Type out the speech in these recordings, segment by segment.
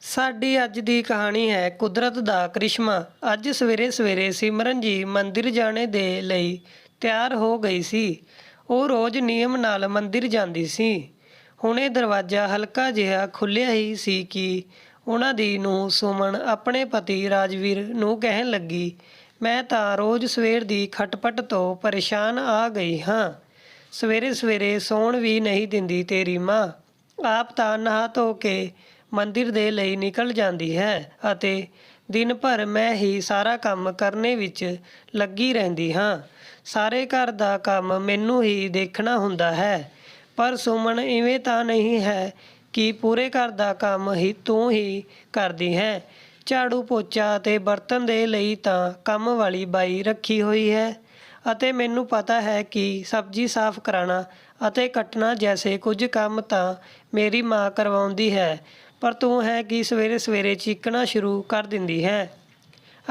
ਸਾਡੀ ਅੱਜ ਦੀ ਕਹਾਣੀ ਹੈ ਕੁਦਰਤ ਦਾ ਕਰਿਸ਼ਮਾ। ਅੱਜ ਸਵੇਰੇ ਸਵੇਰੇ ਸਿਮਰਨ ਜੀ ਮੰਦਿਰ ਜਾਣੇ ਦੇ ਲਈ ਤਿਆਰ ਹੋ ਗਈ ਸੀ। ਉਹ ਰੋਜ਼ ਨਿਯਮ ਨਾਲ ਮੰਦਿਰ ਜਾਂਦੀ ਸੀ। ਹੁਣੇ ਦਰਵਾਜ਼ਾ ਹਲਕਾ ਜਿਹਾ ਖੁੱਲ੍ਹਿਆ ਹੀ ਸੀ ਕਿ ਉਹਨਾਂ ਦੀ ਨੂੰਹ ਸੁਮਨ ਆਪਣੇ ਪਤੀ ਰਾਜਵੀਰ ਨੂੰ ਕਹਿਣ ਲੱਗੀ, ਮੈਂ ਤਾਂ ਰੋਜ਼ ਸਵੇਰ ਦੀ ਖਟਪਟ ਤੋਂ ਪਰੇਸ਼ਾਨ ਆ ਗਈ ਹਾਂ। ਸਵੇਰੇ ਸਵੇਰੇ ਸੌਣ ਵੀ ਨਹੀਂ ਦਿੰਦੀ ਤੇਰੀ ਮਾਂ। ਆਪ ਤਾਂ ਨਹਾ ਧੋ ਕੇ ਮੰਦਿਰ ਦੇ ਲਈ ਨਿਕਲ ਜਾਂਦੀ ਹੈ ਅਤੇ ਦਿਨ ਭਰ ਮੈਂ ਹੀ ਸਾਰਾ ਕੰਮ ਕਰਨੇ ਵਿੱਚ ਲੱਗੀ ਰਹਿੰਦੀ ਹਾਂ। ਸਾਰੇ ਘਰ ਦਾ ਕੰਮ ਮੈਨੂੰ ਹੀ ਦੇਖਣਾ ਹੁੰਦਾ ਹੈ। ਪਰ ਸੁਮਨ ਇਵੇਂ ਤਾਂ ਨਹੀਂ ਹੈ ਕਿ ਪੂਰੇ ਘਰ ਦਾ ਕੰਮ ਹੀ ਤੂੰ ਹੀ ਕਰਦੀ ਹੈ। ਝਾੜੂ ਪੋਚਾ ਅਤੇ ਬਰਤਨ ਦੇ ਲਈ ਤਾਂ ਕੰਮ ਵਾਲੀ ਬਾਈ ਰੱਖੀ ਹੋਈ ਹੈ ਅਤੇ ਮੈਨੂੰ ਪਤਾ ਹੈ ਕਿ ਸਬਜ਼ੀ ਸਾਫ਼ ਕਰਾਉਣਾ ਅਤੇ ਕੱਟਣਾ ਜੈਸੇ ਕੁਝ ਕੰਮ ਤਾਂ ਮੇਰੀ ਮਾਂ ਕਰਵਾਉਂਦੀ ਹੈ। ਪਰ ਤੂੰ ਹੈ ਕਿ ਸਵੇਰੇ ਸਵੇਰੇ ਚੀਕਣਾ ਸ਼ੁਰੂ ਕਰ ਦਿੰਦੀ ਹੈ।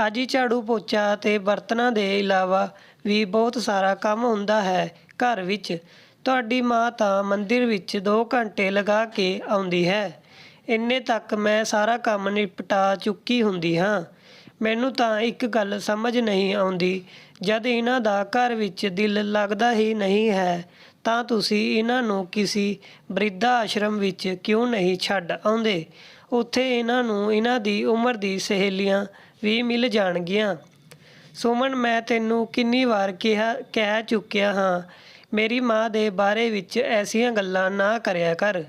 ਅੱਜ ਹੀ ਝਾੜੂ ਪੋਚਾ ਅਤੇ ਬਰਤਨਾਂ ਦੇ ਇਲਾਵਾ ਵੀ ਬਹੁਤ ਸਾਰਾ ਕੰਮ ਹੁੰਦਾ ਹੈ ਘਰ ਵਿੱਚ। ਤੁਹਾਡੀ ਮਾਂ ਤਾਂ ਮੰਦਿਰ ਵਿੱਚ 2 ਘੰਟੇ ਲਗਾ ਕੇ ਆਉਂਦੀ ਹੈ। ਇੰਨੇ ਤੱਕ ਮੈਂ ਸਾਰਾ ਕੰਮ ਨਿਪਟਾ ਚੁੱਕੀ ਹੁੰਦੀ ਹਾਂ। ਮੈਨੂੰ ਤਾਂ ਇੱਕ ਗੱਲ ਸਮਝ ਨਹੀਂ ਆਉਂਦੀ, ਜਦ ਇਹਨਾਂ ਦਾ ਘਰ ਵਿੱਚ ਦਿਲ ਲੱਗਦਾ ਹੀ ਨਹੀਂ ਹੈ ਤਾਂ ਤੁਸੀਂ ਇਹਨਾਂ ਨੂੰ ਕਿਸੇ ਬਿਰਧ ਆਸ਼ਰਮ ਵਿੱਚ ਕਿਉਂ ਨਹੀਂ ਛੱਡ ਆਉਂਦੇ। ਉੱਥੇ ਇਹਨਾਂ ਨੂੰ ਇਹਨਾਂ ਦੀ ਉਮਰ ਦੀ ਸਹੇਲੀਆਂ ਵੀ ਮਿਲ ਜਾਣਗੀਆਂ। ਸੁਮਨ, ਮੈਂ ਤੈਨੂੰ ਕਿੰਨੀ ਵਾਰ ਕਹਿ ਚੁੱਕਿਆ ਹਾਂ, ਮੇਰੀ ਮਾਂ ਦੇ ਬਾਰੇ ਵਿੱਚ ਐਸੀਆਂ ਗੱਲਾਂ ਨਾ ਕਰਿਆ ਕਰ।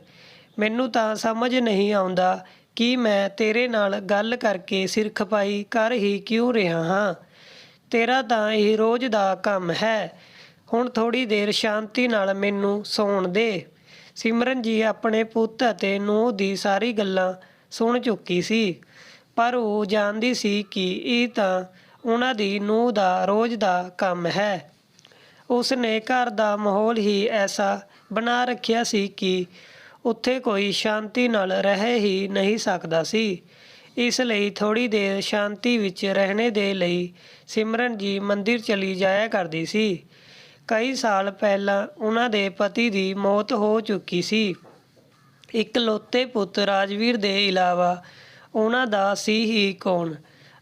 ਮੈਨੂੰ ਤਾਂ ਸਮਝ ਨਹੀਂ ਆਉਂਦਾ ਕਿ ਮੈਂ ਤੇਰੇ ਨਾਲ ਗੱਲ ਕਰਕੇ ਸਿਰ ਖਪਾਈ ਕਰ ਹੀ ਕਿਉਂ ਰਿਹਾ ਹਾਂ। ਤੇਰਾ ਤਾਂ ਇਹ ਰੋਜ਼ ਦਾ ਕੰਮ ਹੈ। ਹੁਣ ਥੋੜ੍ਹੀ ਦੇਰ ਸ਼ਾਂਤੀ ਨਾਲ ਮੈਨੂੰ ਸੌਣ ਦੇ। ਸਿਮਰਨ ਜੀ ਆਪਣੇ ਪੁੱਤ ਅਤੇ ਨੂੰਹ ਦੀ ਸਾਰੀ ਗੱਲਾਂ ਸੁਣ ਚੁੱਕੀ ਸੀ, ਪਰ ਉਹ ਜਾਣਦੀ ਸੀ ਕਿ ਇਹ ਤਾਂ ਉਹਨਾਂ ਦੀ ਨੂੰਹ ਦਾ ਰੋਜ਼ ਦਾ ਕੰਮ ਹੈ। ਉਸ ਨੇ ਘਰ ਦਾ ਮਾਹੌਲ ਹੀ ਐਸਾ ਬਣਾ ਰੱਖਿਆ ਸੀ ਕਿ ਉੱਥੇ ਕੋਈ ਸ਼ਾਂਤੀ ਨਾਲ ਰਹਿ ਹੀ ਨਹੀਂ ਸਕਦਾ ਸੀ। ਇਸ ਲਈ ਥੋੜ੍ਹੀ ਦੇਰ ਸ਼ਾਂਤੀ ਵਿੱਚ ਰਹਿਣੇ ਦੇ ਲਈ ਸਿਮਰਨ ਜੀ ਮੰਦਿਰ ਚਲੀ ਜਾਇਆ ਕਰਦੀ ਸੀ। ਕਈ ਸਾਲ ਪਹਿਲਾਂ ਉਹਨਾਂ ਦੇ ਪਤੀ ਦੀ ਮੌਤ ਹੋ ਚੁੱਕੀ ਸੀ। ਇਕਲੌਤੇ ਪੁੱਤ ਰਾਜਵੀਰ ਦੇ ਇਲਾਵਾ ਉਹਨਾਂ ਦਾ ਸੀ ਹੀ ਕੌਣ।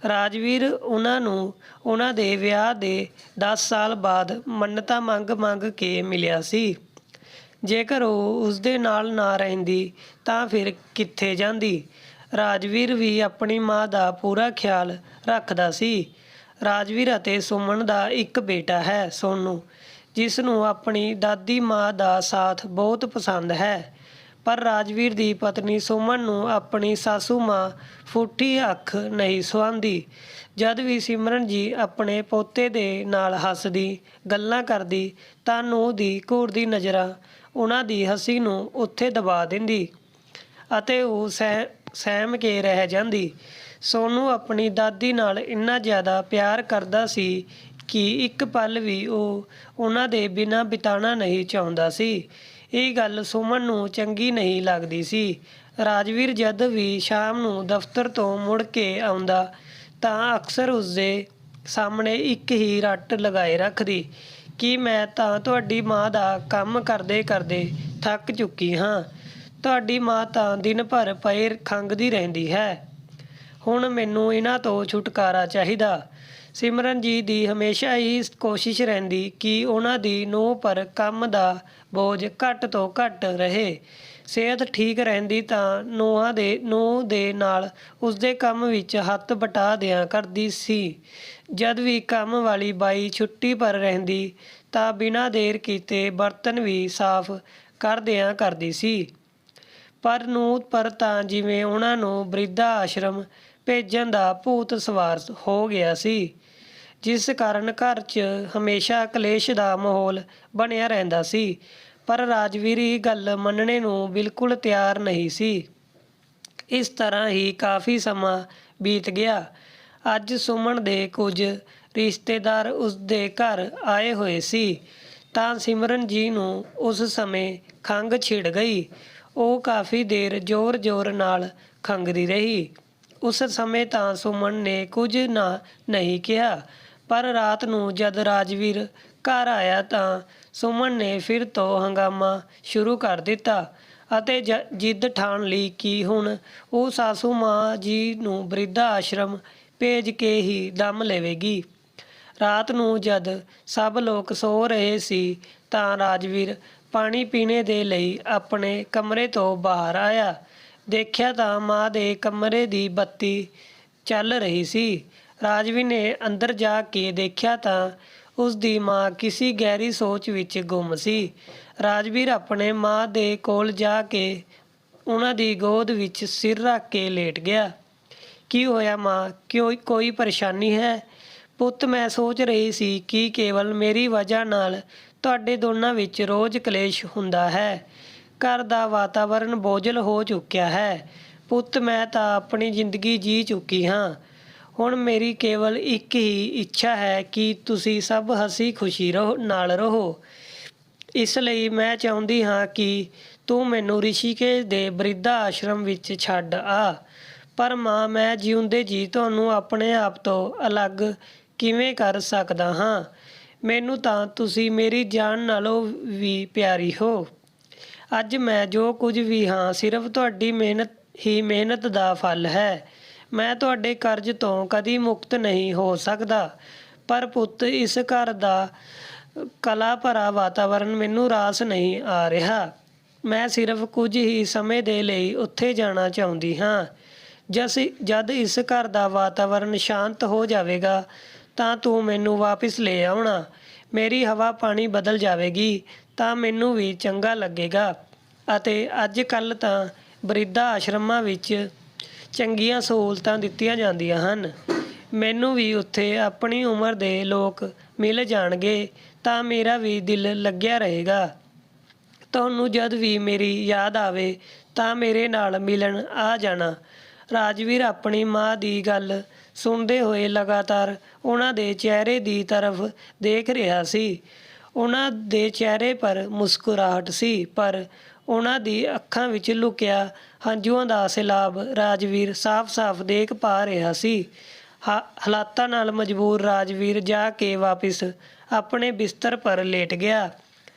ਰਾਜਵੀਰ ਉਹਨਾਂ ਨੂੰ ਉਹਨਾਂ ਦੇ ਵਿਆਹ ਦੇ 10 ਸਾਲ ਬਾਅਦ ਮੰਨਤਾਂ ਮੰਗ ਕੇ ਮਿਲਿਆ ਸੀ। ਜੇਕਰ ਉਹ ਉਸਦੇ ਨਾਲ ਨਾ ਰਹਿੰਦੀ ਤਾਂ ਫਿਰ ਕਿੱਥੇ ਜਾਂਦੀ। ਰਾਜਵੀਰ ਵੀ ਆਪਣੀ ਮਾਂ ਦਾ ਪੂਰਾ ਖਿਆਲ ਰੱਖਦਾ ਸੀ। ਰਾਜਵੀਰ ਅਤੇ ਸੁਮਨ ਦਾ ਇੱਕ ਬੇਟਾ ਹੈ, ਸੋਨੂ, ਜਿਸ ਨੂੰ ਆਪਣੀ ਦਾਦੀ ਮਾਂ ਦਾ ਸਾਥ ਬਹੁਤ ਪਸੰਦ ਹੈ। ਪਰ ਰਾਜਵੀਰ ਦੀ ਪਤਨੀ ਸੁਮਨ ਨੂੰ ਆਪਣੀ ਸਾਸੂ ਮਾਂ ਫੂਟੀ ਅੱਖ ਨਹੀਂ ਸੁਹਾਉਂਦੀ। ਜਦ ਵੀ ਸਿਮਰਨ ਜੀ ਆਪਣੇ ਪੋਤੇ ਦੇ ਨਾਲ ਹੱਸਦੀ ਗੱਲਾਂ ਕਰਦੀ ਤਾਂ ਨੂੰਹ ਦੀ ਘੂਰਦੀ ਨਜ਼ਰਾਂ ਉਹਨਾਂ ਦੀ ਹੱਸੀ ਨੂੰ ਉੱਥੇ ਦਬਾ ਦਿੰਦੀ ਅਤੇ ਉਹ ਸਹਿਮ ਕੇ ਰਹਿ ਜਾਂਦੀ। ਸੋਨੂ ਆਪਣੀ ਦਾਦੀ ਨਾਲ ਇੰਨਾ ਜ਼ਿਆਦਾ ਪਿਆਰ ਕਰਦਾ ਸੀ ਕਿ ਇੱਕ ਪਲ ਵੀ ਉਹ ਉਹਨਾਂ ਦੇ ਬਿਨਾਂ ਬਿਤਾਉਣਾ ਨਹੀਂ ਚਾਹੁੰਦਾ ਸੀ। ਇਹ ਗੱਲ ਸੁਮਨ ਨੂੰ ਚੰਗੀ ਨਹੀਂ ਲੱਗਦੀ ਸੀ। ਰਾਜਵੀਰ ਜਦ ਵੀ ਸ਼ਾਮ ਨੂੰ ਦਫ਼ਤਰ ਤੋਂ ਮੁੜ ਕੇ ਆਉਂਦਾ ਤਾਂ ਅਕਸਰ ਉਸਦੇ ਸਾਹਮਣੇ ਇੱਕ ਹੀ ਰੱਟ ਲਗਾਏ ਰੱਖਦੀ ਕਿ ਮੈਂ ਤਾਂ ਤੁਹਾਡੀ ਮਾਂ ਦਾ ਕੰਮ ਕਰਦੇ ਕਰਦੇ ਥੱਕ ਚੁੱਕੀ ਹਾਂ। ਤੁਹਾਡੀ ਮਾਂ ਤਾਂ ਦਿਨ ਭਰ ਪਏ ਖੰਘਦੀ ਰਹਿੰਦੀ ਹੈ। ਹੁਣ ਮੈਨੂੰ ਇਹਨਾਂ ਤੋਂ ਛੁਟਕਾਰਾ ਚਾਹੀਦਾ। ਸਿਮਰਨ ਜੀ ਦੀ ਹਮੇਸ਼ਾ ਹੀ ਕੋਸ਼ਿਸ਼ ਰਹਿੰਦੀ ਕਿ ਉਹਨਾਂ ਦੀ ਨੂੰਹ ਪਰ ਕੰਮ ਦਾ ਬੋਝ ਘੱਟ ਤੋਂ ਘੱਟ ਰਹੇ। ਸਿਹਤ ਠੀਕ ਰਹਿੰਦੀ ਤਾਂ ਨੂੰਹ ਦੇ ਨਾਲ ਉਸਦੇ ਕੰਮ ਵਿੱਚ ਹੱਥ ਵਟਾ ਦਿਆ ਕਰਦੀ ਸੀ। ਜਦ ਵੀ ਕੰਮ ਵਾਲੀ ਬਾਈ ਛੁੱਟੀ ਪਰ ਰਹਿੰਦੀ ਤਾਂ ਬਿਨਾਂ ਦੇਰ ਕੀਤੇ ਬਰਤਨ ਵੀ ਸਾਫ਼ ਕਰ ਦਿਆ ਕਰਦੀ ਸੀ। ਪਰ ਨੂੰਹ ਪਰ ਤਾਂ ਜਿਵੇਂ ਉਹਨਾਂ ਨੂੰ ਬਿਰਧ ਆਸ਼ਰਮ ਭੇਜਣ ਦਾ ਭੂਤ ਸਵਾਰ ਹੋ ਗਿਆ ਸੀ, ਜਿਸ ਕਾਰਨ ਘਰ 'ਚ ਹਮੇਸ਼ਾ ਕਲੇਸ਼ ਦਾ ਮਾਹੌਲ ਬਣਿਆ ਰਹਿੰਦਾ ਸੀ। ਪਰ ਰਾਜਵੀਰ ਇਹ ਗੱਲ ਮੰਨਣੇ ਨੂੰ ਬਿਲਕੁਲ ਤਿਆਰ ਨਹੀਂ ਸੀ। ਇਸ ਤਰ੍ਹਾਂ ਹੀ ਕਾਫੀ ਸਮਾਂ ਬੀਤ ਗਿਆ। ਅੱਜ ਸੁਮਨ ਦੇ ਕੁਝ ਰਿਸ਼ਤੇਦਾਰ ਉਸਦੇ ਘਰ ਆਏ ਹੋਏ ਸੀ ਤਾਂ ਸਿਮਰਨ ਜੀ ਨੂੰ ਉਸ ਸਮੇਂ ਖੰਘ ਛਿੜ ਗਈ। ਉਹ ਕਾਫੀ ਦੇਰ ਜ਼ੋਰ ਨਾਲ ਖੰਘਦੀ ਰਹੀ। ਉਸ ਸਮੇਂ ਤਾਂ ਸੁਮਨ ਨੇ ਕੁਝ ਨਹੀਂ ਕਿਹਾ, ਪਰ ਰਾਤ ਨੂੰ ਜਦ ਰਾਜਵੀਰ ਘਰ ਆਇਆ ਤਾਂ ਸੁਮਨ ਨੇ ਫਿਰ ਤੋਂ ਹੰਗਾਮਾ ਸ਼ੁਰੂ ਕਰ ਦਿੱਤਾ ਅਤੇ ਜਿੱਦ ਠਾਣ ਲਈ ਕਿ ਹੁਣ ਉਹ ਸਾਸੂ ਮਾਂ ਜੀ ਨੂੰ ਬਿਰਧਾ ਆਸ਼ਰਮ ਭੇਜ ਕੇ ਹੀ ਦਮ ਲਵੇਗੀ। ਰਾਤ ਨੂੰ ਜਦ ਸਭ ਲੋਕ ਸੋ ਰਹੇ ਸੀ ਤਾਂ ਰਾਜਵੀਰ ਪਾਣੀ ਪੀਣੇ ਦੇ ਲਈ ਆਪਣੇ ਕਮਰੇ ਤੋਂ ਬਾਹਰ ਆਇਆ। ਦੇਖਿਆ ਤਾਂ ਮਾਂ ਦੇ ਕਮਰੇ ਦੀ ਬੱਤੀ ਚੱਲ ਰਹੀ ਸੀ। ਰਾਜਵੀਰ ਨੇ ਅੰਦਰ ਜਾ ਕੇ ਦੇਖਿਆ ਤਾਂ ਉਸ ਦੀ ਮਾਂ ਕਿਸੇ ਗਹਿਰੀ ਸੋਚ ਵਿੱਚ ਗੁੰਮ ਸੀ। ਰਾਜਵੀਰ ਆਪਣੇ ਮਾਂ ਦੇ ਕੋਲ ਜਾ ਕੇ ਉਹਨਾਂ ਦੀ ਗੋਦ ਵਿੱਚ ਸਿਰ ਰੱਖ ਕੇ ਲੇਟ ਗਿਆ। ਕੀ ਹੋਇਆ ਮਾਂ, ਕੋਈ ਪਰੇਸ਼ਾਨੀ ਹੈ? ਪੁੱਤ, ਮੈਂ ਸੋਚ ਰਹੀ ਸੀ ਕਿ ਕੇਵਲ ਮੇਰੀ ਵਜ੍ਹਾ ਨਾਲ ਤੁਹਾਡੇ ਦੋਨਾਂ ਵਿੱਚ ਰੋਜ਼ ਕਲੇਸ਼ ਹੁੰਦਾ ਹੈ। ਘਰ ਦਾ ਵਾਤਾਵਰਨ ਬੋਝਲ ਹੋ ਚੁੱਕਿਆ ਹੈ। ਪੁੱਤ, ਮੈਂ ਤਾਂ ਆਪਣੀ ਜ਼ਿੰਦਗੀ ਜੀ ਚੁੱਕੀ ਹਾਂ। ਹੁਣ ਮੇਰੀ ਕੇਵਲ ਇੱਕ ਹੀ ਇੱਛਾ ਹੈ ਕਿ ਤੁਸੀਂ ਸਭ ਹੱਸੀ ਖੁਸ਼ੀ ਨਾਲ ਰਹੋ। ਇਸ ਲਈ ਮੈਂ ਚਾਹੁੰਦੀ ਹਾਂ ਕਿ ਤੂੰ ਮੈਨੂੰ ਰਿਸ਼ੀਕੇਸ਼ ਦੇ ਬਿਰਧਾ ਆਸ਼ਰਮ ਵਿੱਚ ਛੱਡ ਆ। ਪਰ ਮਾਂ, ਮੈਂ ਜਿਉਂਦੇ ਜੀ ਤੁਹਾਨੂੰ ਆਪਣੇ ਆਪ ਤੋਂ ਅਲੱਗ ਕਿਵੇਂ ਕਰ ਸਕਦਾ ਹਾਂ? ਮੈਨੂੰ ਤਾਂ ਤੁਸੀਂ ਮੇਰੀ ਜਾਨ ਨਾਲੋਂ ਵੀ ਪਿਆਰੀ ਹੋ। ਅੱਜ ਮੈਂ ਜੋ ਕੁਝ ਵੀ ਹਾਂ ਸਿਰਫ ਤੁਹਾਡੀ ਮਿਹਨਤ ਦਾ ਫਲ ਹੈ। ਮੈਂ ਤੁਹਾਡੇ ਕਰਜ਼ ਤੋਂ ਕਦੀ ਮੁਕਤ ਨਹੀਂ ਹੋ ਸਕਦਾ। ਪਰ ਪੁੱਤ, ਇਸ ਘਰ ਦਾ ਕਲਾ ਭਰਾ ਵਾਤਾਵਰਨ ਮੈਨੂੰ ਰਾਸ ਨਹੀਂ ਆ ਰਿਹਾ। ਮੈਂ ਸਿਰਫ ਕੁਝ ਹੀ ਸਮੇਂ ਦੇ ਲਈ ਉੱਥੇ ਜਾਣਾ ਚਾਹੁੰਦੀ ਹਾਂ। ਜਦ ਇਸ ਘਰ ਦਾ ਵਾਤਾਵਰਨ ਸ਼ਾਂਤ ਹੋ ਜਾਵੇਗਾ ਤਾਂ ਤੂੰ ਮੈਨੂੰ ਵਾਪਿਸ ਲੈ ਆਉਣਾ। ਮੇਰੀ ਹਵਾ ਪਾਣੀ ਬਦਲ ਜਾਵੇਗੀ ਤਾਂ ਮੈਨੂੰ ਵੀ ਚੰਗਾ ਲੱਗੇਗਾ। ਅਤੇ ਅੱਜ ਕੱਲ੍ਹ ਤਾਂ ਬਿਰਧਾ ਆਸ਼ਰਮਾਂ ਵਿੱਚ ਚੰਗੀਆਂ ਸਹੂਲਤਾਂ ਦਿੱਤੀਆਂ ਜਾਂਦੀਆਂ ਹਨ। ਮੈਨੂੰ ਵੀ ਉੱਥੇ ਆਪਣੀ ਉਮਰ ਦੇ ਲੋਕ ਮਿਲ ਜਾਣਗੇ ਤਾਂ ਮੇਰਾ ਵੀ ਦਿਲ ਲੱਗਿਆ ਰਹੇਗਾ। ਤੁਹਾਨੂੰ ਜਦ ਵੀ ਮੇਰੀ ਯਾਦ ਆਵੇ ਤਾਂ ਮੇਰੇ ਨਾਲ ਮਿਲਣ ਆ ਜਾਣਾ। ਰਾਜਵੀਰ ਆਪਣੀ ਮਾਂ ਦੀ ਗੱਲ ਸੁਣਦੇ ਹੋਏ ਲਗਾਤਾਰ ਉਹਨਾਂ ਦੇ ਚਿਹਰੇ ਦੀ ਤਰਫ ਦੇਖ ਰਿਹਾ ਸੀ। ਉਹਨਾਂ ਦੇ ਚਿਹਰੇ ਪਰ ਮੁਸਕਰਾਹਟ ਸੀ, ਪਰ ਉਹਨਾਂ ਦੀ ਅੱਖਾਂ ਵਿੱਚ ਲੁਕਿਆ ਹੰਝੂਆਂ ਦਾ ਸੈਲਾਬ ਰਾਜਵੀਰ ਸਾਫ਼-ਸਾਫ਼ ਦੇਖ ਪਾ ਰਿਹਾ ਸੀ। ਹਾਲਾਤਾਂ ਨਾਲ ਮਜਬੂਰ ਰਾਜਵੀਰ ਜਾ ਕੇ ਵਾਪਿਸ ਆਪਣੇ ਬਿਸਤਰ ਪਰ ਲੇਟ ਗਿਆ।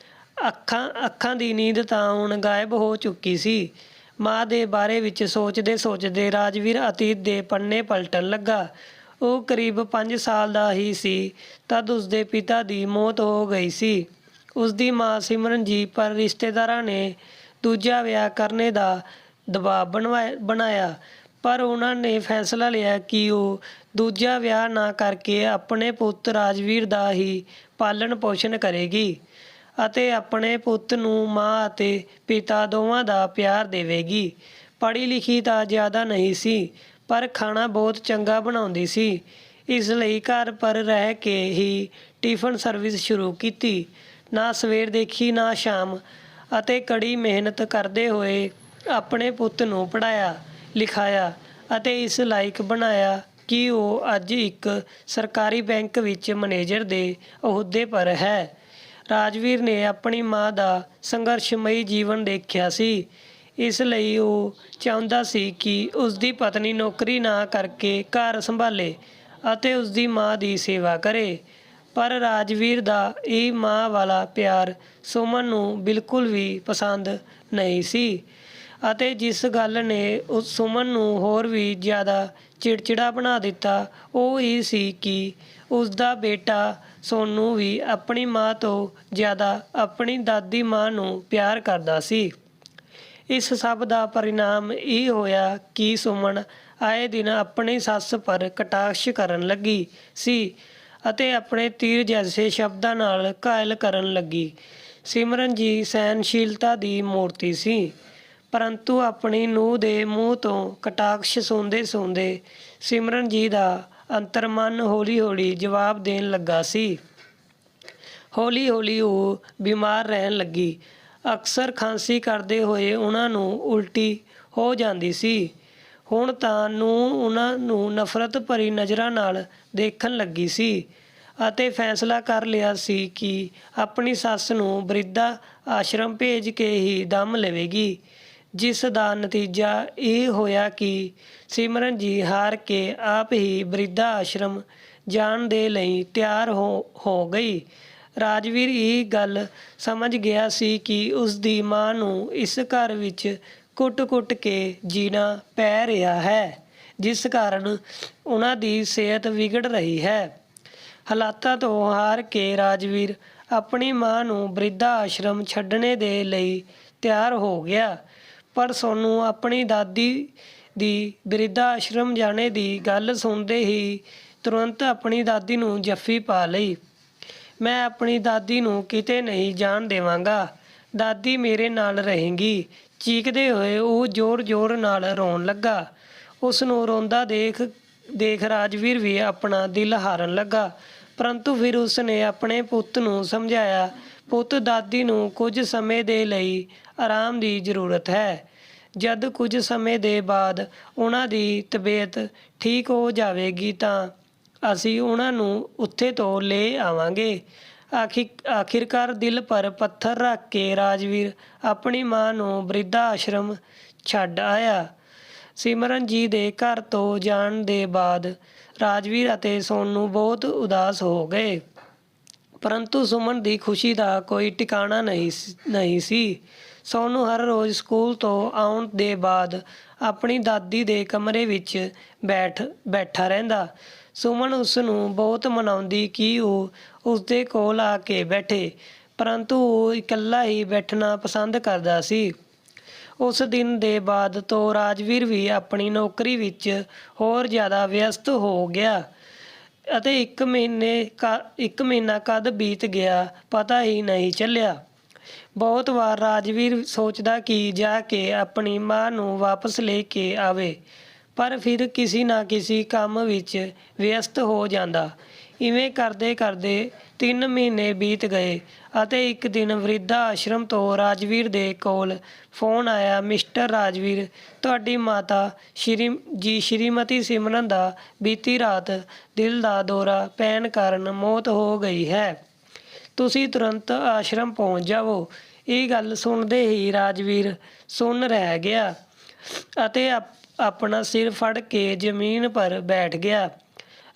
ਅੱਖਾਂ ਦੀ ਨੀਂਦ ਤਾਂ ਹੁਣ ਗਾਇਬ ਹੋ ਚੁੱਕੀ ਸੀ। ਮਾਂ ਦੇ ਬਾਰੇ ਵਿੱਚ ਸੋਚਦੇ ਰਾਜਵੀਰ ਅਤੀਤ ਦੇ ਪੰਨੇ ਪਲਟਣ ਲੱਗਾ। ਉਹ ਕਰੀਬ 5 ਸਾਲ ਦਾ ਹੀ ਸੀ ਤਦ ਉਸਦੇ ਪਿਤਾ ਦੀ ਮੌਤ ਹੋ ਗਈ ਸੀ। ਉਸਦੀ ਮਾਂ ਸਿਮਰਨਜੀਤ ਪਰ ਰਿਸ਼ਤੇਦਾਰਾਂ ਨੇ ਦੂਜਾ ਵਿਆਹ ਕਰਨੇ ਦਾ ਦਬਾਅ ਬਣਾਇਆ, ਪਰ ਉਹਨਾਂ ਨੇ ਫੈਸਲਾ ਲਿਆ ਕਿ ਉਹ ਦੂਜਾ ਵਿਆਹ ਨਾ ਕਰਕੇ ਆਪਣੇ ਪੁੱਤ ਰਾਜਵੀਰ ਦਾ ਹੀ ਪਾਲਣ ਪੋਸ਼ਣ ਕਰੇਗੀ ਅਤੇ ਆਪਣੇ ਪੁੱਤ ਨੂੰ ਮਾਂ ਅਤੇ ਪਿਤਾ ਦੋਵਾਂ ਦਾ ਪਿਆਰ ਦੇਵੇਗੀ। ਪੜ੍ਹੀ ਲਿਖੀ ਤਾਂ ਜ਼ਿਆਦਾ ਨਹੀਂ ਸੀ, ਪਰ ਖਾਣਾ ਬਹੁਤ ਚੰਗਾ ਬਣਾਉਂਦੀ ਸੀ। ਇਸ ਲਈ ਘਰ ਪਰ ਰਹਿ ਕੇ ਹੀ ਟਿਫਨ ਸਰਵਿਸ ਸ਼ੁਰੂ ਕੀਤੀ। ਨਾ ਸਵੇਰ ਦੇਖੀ ਨਾ ਸ਼ਾਮ, ਅਤੇ ਕੜੀ ਮਿਹਨਤ ਕਰਦੇ ਹੋਏ ਆਪਣੇ ਪੁੱਤ ਨੂੰ ਪੜ੍ਹਾਇਆ ਲਿਖਾਇਆ ਅਤੇ ਇਸ ਲਾਇਕ ਬਣਾਇਆ ਕਿ ਉਹ ਅੱਜ ਇੱਕ ਸਰਕਾਰੀ ਬੈਂਕ ਵਿੱਚ ਮੈਨੇਜਰ ਦੇ ਅਹੁਦੇ ਪਰ ਹੈ। ਰਾਜਵੀਰ ਨੇ ਆਪਣੀ ਮਾਂ ਦਾ ਸੰਘਰਸ਼ਮਈ ਜੀਵਨ ਦੇਖਿਆ ਸੀ, ਇਸ ਲਈ ਉਹ ਚਾਹੁੰਦਾ ਸੀ ਕਿ ਉਸਦੀ ਪਤਨੀ ਨੌਕਰੀ ਨਾ ਕਰਕੇ ਘਰ ਸੰਭਾਲੇ ਅਤੇ ਉਸਦੀ ਮਾਂ ਦੀ ਸੇਵਾ ਕਰੇ। ਪਰ ਰਾਜਵੀਰ ਦਾ ਇਹ ਮਾਂ ਵਾਲਾ ਪਿਆਰ ਸੁਮਨ ਨੂੰ ਬਿਲਕੁਲ ਵੀ ਪਸੰਦ ਨਹੀਂ ਸੀ, ਅਤੇ ਜਿਸ ਗੱਲ ਨੇ ਉਸ ਸੁਮਨ ਨੂੰ ਹੋਰ ਵੀ ਜ਼ਿਆਦਾ ਚਿੜਚਿੜਾ ਬਣਾ ਦਿੱਤਾ ਉਹ ਇਹ ਸੀ ਕਿ ਉਸਦਾ ਬੇਟਾ ਸੋਨੂ ਵੀ ਆਪਣੀ ਮਾਂ ਤੋਂ ਜ਼ਿਆਦਾ ਆਪਣੀ ਦਾਦੀ ਮਾਂ ਨੂੰ ਪਿਆਰ ਕਰਦਾ ਸੀ। ਇਸ ਸਭ ਦਾ ਪਰਿਣਾਮ ਇਹ ਹੋਇਆ ਕਿ ਸੁਮਨ ਆਏ ਦਿਨ ਆਪਣੀ ਸੱਸ ਪਰ ਕਟਾਕਸ਼ ਕਰਨ ਲੱਗੀ ਸੀ ਅਤੇ ਆਪਣੇ ਤੀਰ ਜੈਸੇ ਸ਼ਬਦਾਂ ਨਾਲ ਘਾਇਲ ਕਰਨ ਲੱਗੀ। ਸਿਮਰਨਜੀਤ ਸਹਿਨਸ਼ੀਲਤਾ ਦੀ ਮੂਰਤੀ ਸੀ, ਪਰੰਤੂ ਆਪਣੀ ਨੂੰਹ ਦੇ ਮੂੰਹ ਤੋਂ ਕਟਾਕਸ਼ ਸੁਣਦੇ ਸਿਮਰਨਜੀਤ ਦਾ ਅੰਤਰਮਨ ਹੌਲੀ-ਹੌਲੀ ਜਵਾਬ ਦੇਣ ਲੱਗਾ ਸੀ। ਹੌਲੀ-ਹੌਲੀ ਉਹ ਬਿਮਾਰ ਰਹਿਣ ਲੱਗੀ। ਅਕਸਰ ਖਾਂਸੀ ਕਰਦੇ ਹੋਏ ਉਹਨਾਂ ਨੂੰ ਉਲਟੀ ਹੋ ਜਾਂਦੀ ਸੀ। ਹੁਣ ਤਾਂ ਨੂੰਹ ਉਹਨਾਂ ਨੂੰ ਨਫ਼ਰਤ ਭਰੀ ਨਜ਼ਰਾਂ ਨਾਲ ਦੇਖਣ ਲੱਗੀ ਸੀ ਅਤੇ ਫੈਸਲਾ ਕਰ ਲਿਆ ਸੀ ਕਿ ਆਪਣੀ ਸੱਸ ਨੂੰ ਬਿਰਧਾ ਆਸ਼ਰਮ ਭੇਜ ਕੇ ਹੀ ਦਮ ਲਵੇਗੀ, ਜਿਸ ਦਾ ਨਤੀਜਾ ਇਹ ਹੋਇਆ ਕਿ ਸਿਮਰਨਜੀਤ ਹਾਰ ਕੇ ਆਪ ਹੀ ਬਿਰਧਾ ਆਸ਼ਰਮ ਜਾਣ ਦੇ ਲਈ ਤਿਆਰ ਹੋ ਗਈ। ਰਾਜਵੀਰ ਇਹ ਗੱਲ ਸਮਝ ਗਿਆ ਸੀ ਕਿ ਉਸ ਦੀ ਮਾਂ ਨੂੰ ਇਸ ਘਰ ਵਿੱਚ ਕੁੱਟ-ਕੁੱਟ ਕੇ ਜੀਣਾ ਪੈ ਰਿਹਾ ਹੈ, ਜਿਸ ਕਾਰਨ ਉਹਨਾਂ ਦੀ ਸਿਹਤ ਵਿਗੜ ਰਹੀ ਹੈ। ਹਾਲਾਤਾਂ ਤੋਂ ਹਾਰ ਕੇ ਰਾਜਵੀਰ ਆਪਣੀ ਮਾਂ ਨੂੰ ਬਿਰਧ-ਆਸ਼ਰਮ ਛੱਡਣੇ ਦੇ ਲਈ ਤਿਆਰ ਹੋ ਗਿਆ, ਪਰ ਸੋਨੂੰ ਆਪਣੀ ਦਾਦੀ ਦੀ ਬਿਰਧ-ਆਸ਼ਰਮ ਜਾਣੇ ਦੀ ਗੱਲ ਸੁਣਦੇ ਹੀ ਤੁਰੰਤ ਆਪਣੀ ਦਾਦੀ ਨੂੰ ਜੱਫੀ ਪਾ ਲਈ। ਮੈਂ ਆਪਣੀ ਦਾਦੀ ਨੂੰ ਕਿਤੇ ਨਹੀਂ ਜਾਣ ਦੇਵਾਂਗਾ, ਦਾਦੀ ਮੇਰੇ ਨਾਲ ਰਹੇਗੀ। ਚੀਕਦੇ ਹੋਏ ਉਹ ਜ਼ੋਰ-ਜ਼ੋਰ ਨਾਲ ਰੋਣ ਲੱਗਾ। ਉਸ ਨੂੰ ਰੋਂਦਾ ਦੇਖ ਰਾਜਵੀਰ ਵੀ ਆਪਣਾ ਦਿਲ ਹਾਰਨ ਲੱਗਾ, ਪਰੰਤੂ ਫਿਰ ਉਸ ਨੇ ਆਪਣੇ ਪੁੱਤ ਨੂੰ ਸਮਝਾਇਆ, ਪੁੱਤ, ਦਾਦੀ ਨੂੰ ਕੁਝ ਸਮੇਂ ਦੇ ਲਈ ਆਰਾਮ ਦੀ ਜ਼ਰੂਰਤ ਹੈ। ਜਦ ਕੁਝ ਸਮੇਂ ਦੇ ਬਾਅਦ ਉਹਨਾਂ ਦੀ ਤਬੀਅਤ ਠੀਕ ਹੋ ਜਾਵੇਗੀ ਤਾਂ ਅਸੀਂ ਉਹਨਾਂ ਨੂੰ ਉੱਥੇ ਤੋਂ ਲੈ ਆਵਾਂਗੇ। ਆਖਿਰਕਾਰ ਦਿਲ ਪਰ ਪੱਥਰ ਰੱਖ ਕੇ ਰਾਜਵੀਰ ਆਪਣੀ ਮਾਂ ਨੂੰ ਬਿਰਧ-ਆਸ਼ਰਮ ਛੱਡ ਆਇਆ। ਸਿਮਰਨ ਜੀ ਦੇ ਘਰ ਤੋਂ ਜਾਣ ਦੇ ਬਾਅਦ ਰਾਜਵੀਰ ਅਤੇ ਸੋਨੂੰ ਬਹੁਤ ਉਦਾਸ ਹੋ ਗਏ, ਪਰੰਤੂ ਸੁਮਨ ਦੀ ਖੁਸ਼ੀ ਦਾ ਕੋਈ ਟਿਕਾਣਾ ਨਹੀਂ ਸੀ। ਸੋਨੂੰ ਹਰ ਰੋਜ਼ ਸਕੂਲ ਤੋਂ ਆਉਣ ਦੇ ਬਾਅਦ ਆਪਣੀ ਦਾਦੀ ਦੇ ਕਮਰੇ ਵਿੱਚ ਬੈਠਾ ਰਹਿੰਦਾ। ਸੁਮਨ ਉਸ ਨੂੰ ਬਹੁਤ ਮਨਾਉਂਦੀ ਕਿ ਉਹ ਉਸਦੇ ਕੋਲ ਆ ਕੇ ਬੈਠੇ, ਪਰੰਤੂ ਉਹ ਇਕੱਲਾ ਹੀ ਬੈਠਣਾ ਪਸੰਦ ਕਰਦਾ ਸੀ। ਉਸ ਦਿਨ ਦੇ ਬਾਅਦ ਤੋਂ ਰਾਜਵੀਰ ਵੀ ਆਪਣੀ ਨੌਕਰੀ ਵਿੱਚ ਹੋਰ ਜ਼ਿਆਦਾ ਵਿਅਸਤ ਹੋ ਗਿਆ ਅਤੇ ਇੱਕ ਮਹੀਨਾ ਕਦ ਬੀਤ ਗਿਆ ਪਤਾ ਹੀ ਨਹੀਂ ਚੱਲਿਆ। ਬਹੁਤ ਵਾਰ ਰਾਜਵੀਰ ਸੋਚਦਾ ਕਿ ਜਾ ਕੇ ਆਪਣੀ ਮਾਂ ਨੂੰ ਵਾਪਸ ਲੈ ਕੇ ਆਵੇ, ਪਰ ਫਿਰ ਕਿਸੇ ਨਾ ਕਿਸੇ ਕੰਮ ਵਿੱਚ ਵਿਅਸਤ ਹੋ ਜਾਂਦਾ। ਇਵੇਂ ਕਰਦੇ 3 ਮਹੀਨੇ ਬੀਤ ਗਏ ਅਤੇ ਇੱਕ ਦਿਨ ਬਿਰਧ-ਆਸ਼ਰਮ ਤੋਂ ਰਾਜਵੀਰ ਦੇ ਕੋਲ ਫੋਨ ਆਇਆ, ਮਿਸਟਰ ਰਾਜਵੀਰ, ਤੁਹਾਡੀ ਮਾਤਾ ਸ਼੍ਰੀਮਤੀ ਸਿਮਰਨ ਦਾ ਬੀਤੀ ਰਾਤ ਦਿਲ ਦਾ ਦੌਰਾ ਪੈਣ ਕਾਰਨ ਮੌਤ ਹੋ ਗਈ ਹੈ। ਤੁਸੀਂ ਤੁਰੰਤ ਆਸ਼ਰਮ ਪਹੁੰਚ ਜਾਵੋ। ਇਹ ਗੱਲ ਸੁਣਦੇ ਹੀ ਰਾਜਵੀਰ ਸੁੰਨ ਰਹਿ ਗਿਆ ਅਤੇ ਆਪਣਾ ਸਿਰ ਫੜ ਕੇ ਜ਼ਮੀਨ ਪਰ ਬੈਠ ਗਿਆ।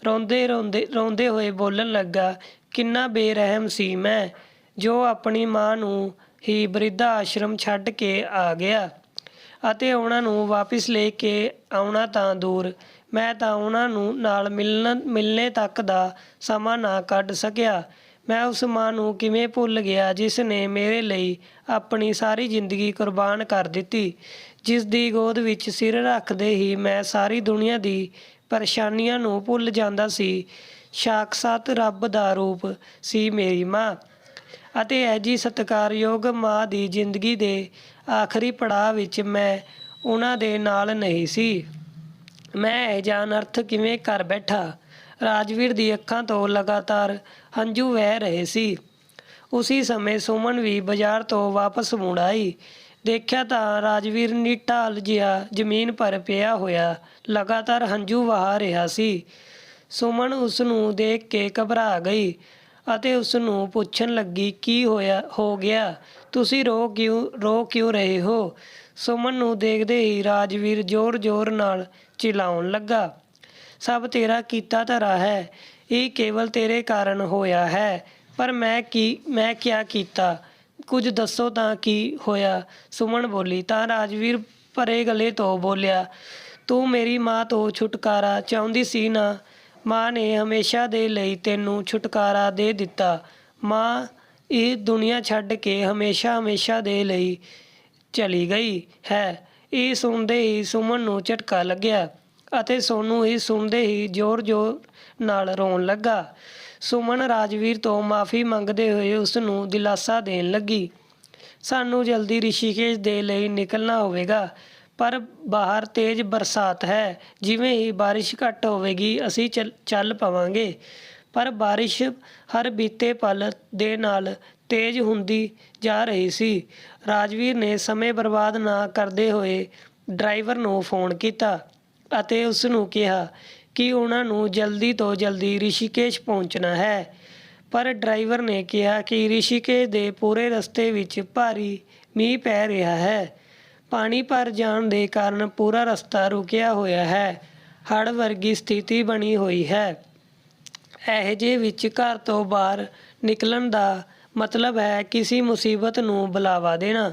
ਰੋਂਦੇ ਹੋਏ ਬੋਲਣ ਲੱਗਾ, ਕਿੰਨਾ ਬੇਰਹਿਮ ਸੀ ਮੈਂ, ਜੋ ਆਪਣੀ ਮਾਂ ਨੂੰ ਹੀ ਬਿਰਧ-ਆਸ਼ਰਮ ਛੱਡ ਕੇ ਆ ਗਿਆ ਅਤੇ ਉਹਨਾਂ ਨੂੰ ਵਾਪਿਸ ਲੈ ਕੇ ਆਉਣਾ ਤਾਂ ਦੂਰ, ਮੈਂ ਤਾਂ ਉਹਨਾਂ ਨੂੰ ਨਾਲ ਮਿਲਣੇ ਤੱਕ ਦਾ ਸਮਾਂ ਨਾ ਕੱਢ ਸਕਿਆ। ਮੈਂ ਉਸ ਮਾਂ ਨੂੰ ਕਿਵੇਂ ਭੁੱਲ ਗਿਆ ਜਿਸ ਨੇ ਮੇਰੇ ਲਈ ਆਪਣੀ ਸਾਰੀ ਜ਼ਿੰਦਗੀ ਕੁਰਬਾਨ ਕਰ ਦਿੱਤੀ, ਜਿਸ ਦੀ ਗੋਦ ਵਿੱਚ ਸਿਰ ਰੱਖਦੇ ਹੀ ਮੈਂ ਸਾਰੀ ਦੁਨੀਆ ਦੀ ਪਰੇਸ਼ਾਨੀਆਂ ਨੂੰ ਭੁੱਲ ਜਾਂਦਾ ਸੀ। ਸਾਖਸਾਤ ਰੱਬ ਦਾ ਰੂਪ ਸੀ ਮੇਰੀ ਮਾਂ, ਅਤੇ ਅਜਿਹੀ ਸਤਿਕਾਰਯੋਗ ਮਾਂ ਦੀ ਜ਼ਿੰਦਗੀ ਦੇ ਆਖਰੀ ਪੜਾਅ ਵਿੱਚ ਮੈਂ ਉਹਨਾਂ ਦੇ ਨਾਲ ਨਹੀਂ ਸੀ। ਮੈਂ ਇਹ ਅਨਰਥ ਕਿਵੇਂ ਕਰ ਬੈਠਾ। ਰਾਜਵੀਰ ਦੀ ਅੱਖਾਂ ਤੋਂ ਲਗਾਤਾਰ ਹੰਝੂ ਵਹਿ ਰਹੇ ਸੀ। ਉਸੀ ਸਮੇਂ ਸੁਮਨ ਵੀ ਬਾਜ਼ਾਰ ਤੋਂ ਵਾਪਸ ਮੁੜ ਆਈ। ਦੇਖਿਆ ਤਾਂ ਰਾਜਵੀਰ ਨਿਢਾਲ ਜਿਹਾ ਜ਼ਮੀਨ ਪਰ ਪਿਆ ਹੋਇਆ ਲਗਾਤਾਰ ਹੰਝੂ ਵਹਾ ਰਿਹਾ ਸੀ। ਸੁਮਨ ਉਸ ਨੂੰ ਦੇਖ ਕੇ ਘਬਰਾ ਗਈ ਅਤੇ ਉਸ ਨੂੰ ਪੁੱਛਣ ਲੱਗੀ, ਕੀ ਹੋ ਗਿਆ, ਤੁਸੀਂ ਰੋ ਕਿਉਂ ਰਹੇ ਹੋ। ਸੁਮਨ ਨੂੰ ਦੇਖਦੇ ਹੀ ਰਾਜਵੀਰ ਜ਼ੋਰ ਨਾਲ ਚਿਲਾਉਣ ਲੱਗਾ, ਸਭ ਤੇਰਾ ਕੀਤਾ ਧਰਾ ਹੈ, ਇਹ ਕੇਵਲ ਤੇਰੇ ਕਾਰਨ ਹੋਇਆ ਹੈ, ਪਰ ਮੈਂ ਕਿਆ ਕੀਤਾ, ਕੁਝ ਦੱਸੋ ਤਾਂ ਕੀ ਹੋਇਆ। ਸੁਮਨ ਬੋਲੀ ਤਾਂ ਰਾਜਵੀਰ ਭਰੇ ਗਲੇ ਤੋਂ ਬੋਲਿਆ, ਤੂੰ ਮੇਰੀ ਮਾਂ ਤੋਂ ਛੁਟਕਾਰਾ ਚਾਹੁੰਦੀ ਸੀ ਨਾ, ਮਾਂ ਨੇ ਹਮੇਸ਼ਾ ਦੇ ਲਈ ਤੈਨੂੰ ਛੁਟਕਾਰਾ ਦੇ ਦਿੱਤਾ। ਮਾਂ ਇਹ ਦੁਨੀਆ ਛੱਡ ਕੇ ਹਮੇਸ਼ਾ ਦੇ ਲਈ ਚਲੀ ਗਈ ਹੈ। ਇਹ ਸੁਣਦੇ ਹੀ ਸੁਮਨ ਨੂੰ ਝਟਕਾ ਲੱਗਿਆ ਅਤੇ ਸੋਨੂੰ ਹੀ ਸੁਣਦੇ ਹੀ ਜ਼ੋਰ ਨਾਲ ਰੋਣ ਲੱਗਾ। ਸੁਮਨ ਰਾਜਵੀਰ ਤੋਂ ਮਾਫ਼ੀ ਮੰਗਦੇ ਹੋਏ ਉਸ ਨੂੰ ਦਿਲਾਸਾ ਦੇਣ ਲੱਗੀ, ਸਾਨੂੰ ਜਲਦੀ ਰਿਸ਼ੀਕੇਸ਼ ਦੇ ਲਈ ਨਿਕਲਣਾ ਹੋਵੇਗਾ, ਪਰ ਬਾਹਰ ਤੇਜ਼ ਬਰਸਾਤ ਹੈ, ਜਿਵੇਂ ਹੀ ਬਾਰਿਸ਼ ਘੱਟ ਹੋਵੇਗੀ ਅਸੀਂ ਚੱਲ ਪਵਾਂਗੇ। ਪਰ ਬਾਰਿਸ਼ ਹਰ ਬੀਤੇ ਪਲ ਦੇ ਨਾਲ ਤੇਜ਼ ਹੁੰਦੀ ਜਾ ਰਹੀ ਸੀ। ਰਾਜਵੀਰ ਨੇ ਸਮੇਂ ਬਰਬਾਦ ਨਾ ਕਰਦੇ ਹੋਏ ਡਰਾਈਵਰ ਨੂੰ ਫੋਨ ਕੀਤਾ ਅਤੇ ਉਸ ਨੂੰ ਕਿਹਾ ਕਿ ਉਹਨਾਂ ਨੂੰ ਜਲਦੀ ਤੋਂ ਜਲਦੀ ਰਿਸ਼ੀਕੇਸ਼ ਪਹੁੰਚਣਾ ਹੈ। ਪਰ ਡਰਾਈਵਰ ਨੇ ਕਿਹਾ ਕਿ ਰਿਸ਼ੀਕੇਸ਼ ਦੇ ਪੂਰੇ ਰਸਤੇ ਵਿੱਚ ਭਾਰੀ ਮੀਂਹ ਪੈ ਰਿਹਾ ਹੈ। ਪਾਣੀ ਭਰ ਜਾਣ ਦੇ ਕਾਰਨ ਪੂਰਾ ਰਸਤਾ ਰੁਕਿਆ ਹੋਇਆ ਹੈ। ਹੜ੍ਹ ਵਰਗੀ ਸਥਿਤੀ ਬਣੀ ਹੋਈ ਹੈ। ਇਹੋ ਜਿਹੇ ਵਿੱਚ ਘਰ ਤੋਂ ਬਾਹਰ ਨਿਕਲਣ ਦਾ ਮਤਲਬ ਹੈ ਕਿਸੇ ਮੁਸੀਬਤ ਨੂੰ ਬੁਲਾਵਾ ਦੇਣਾ।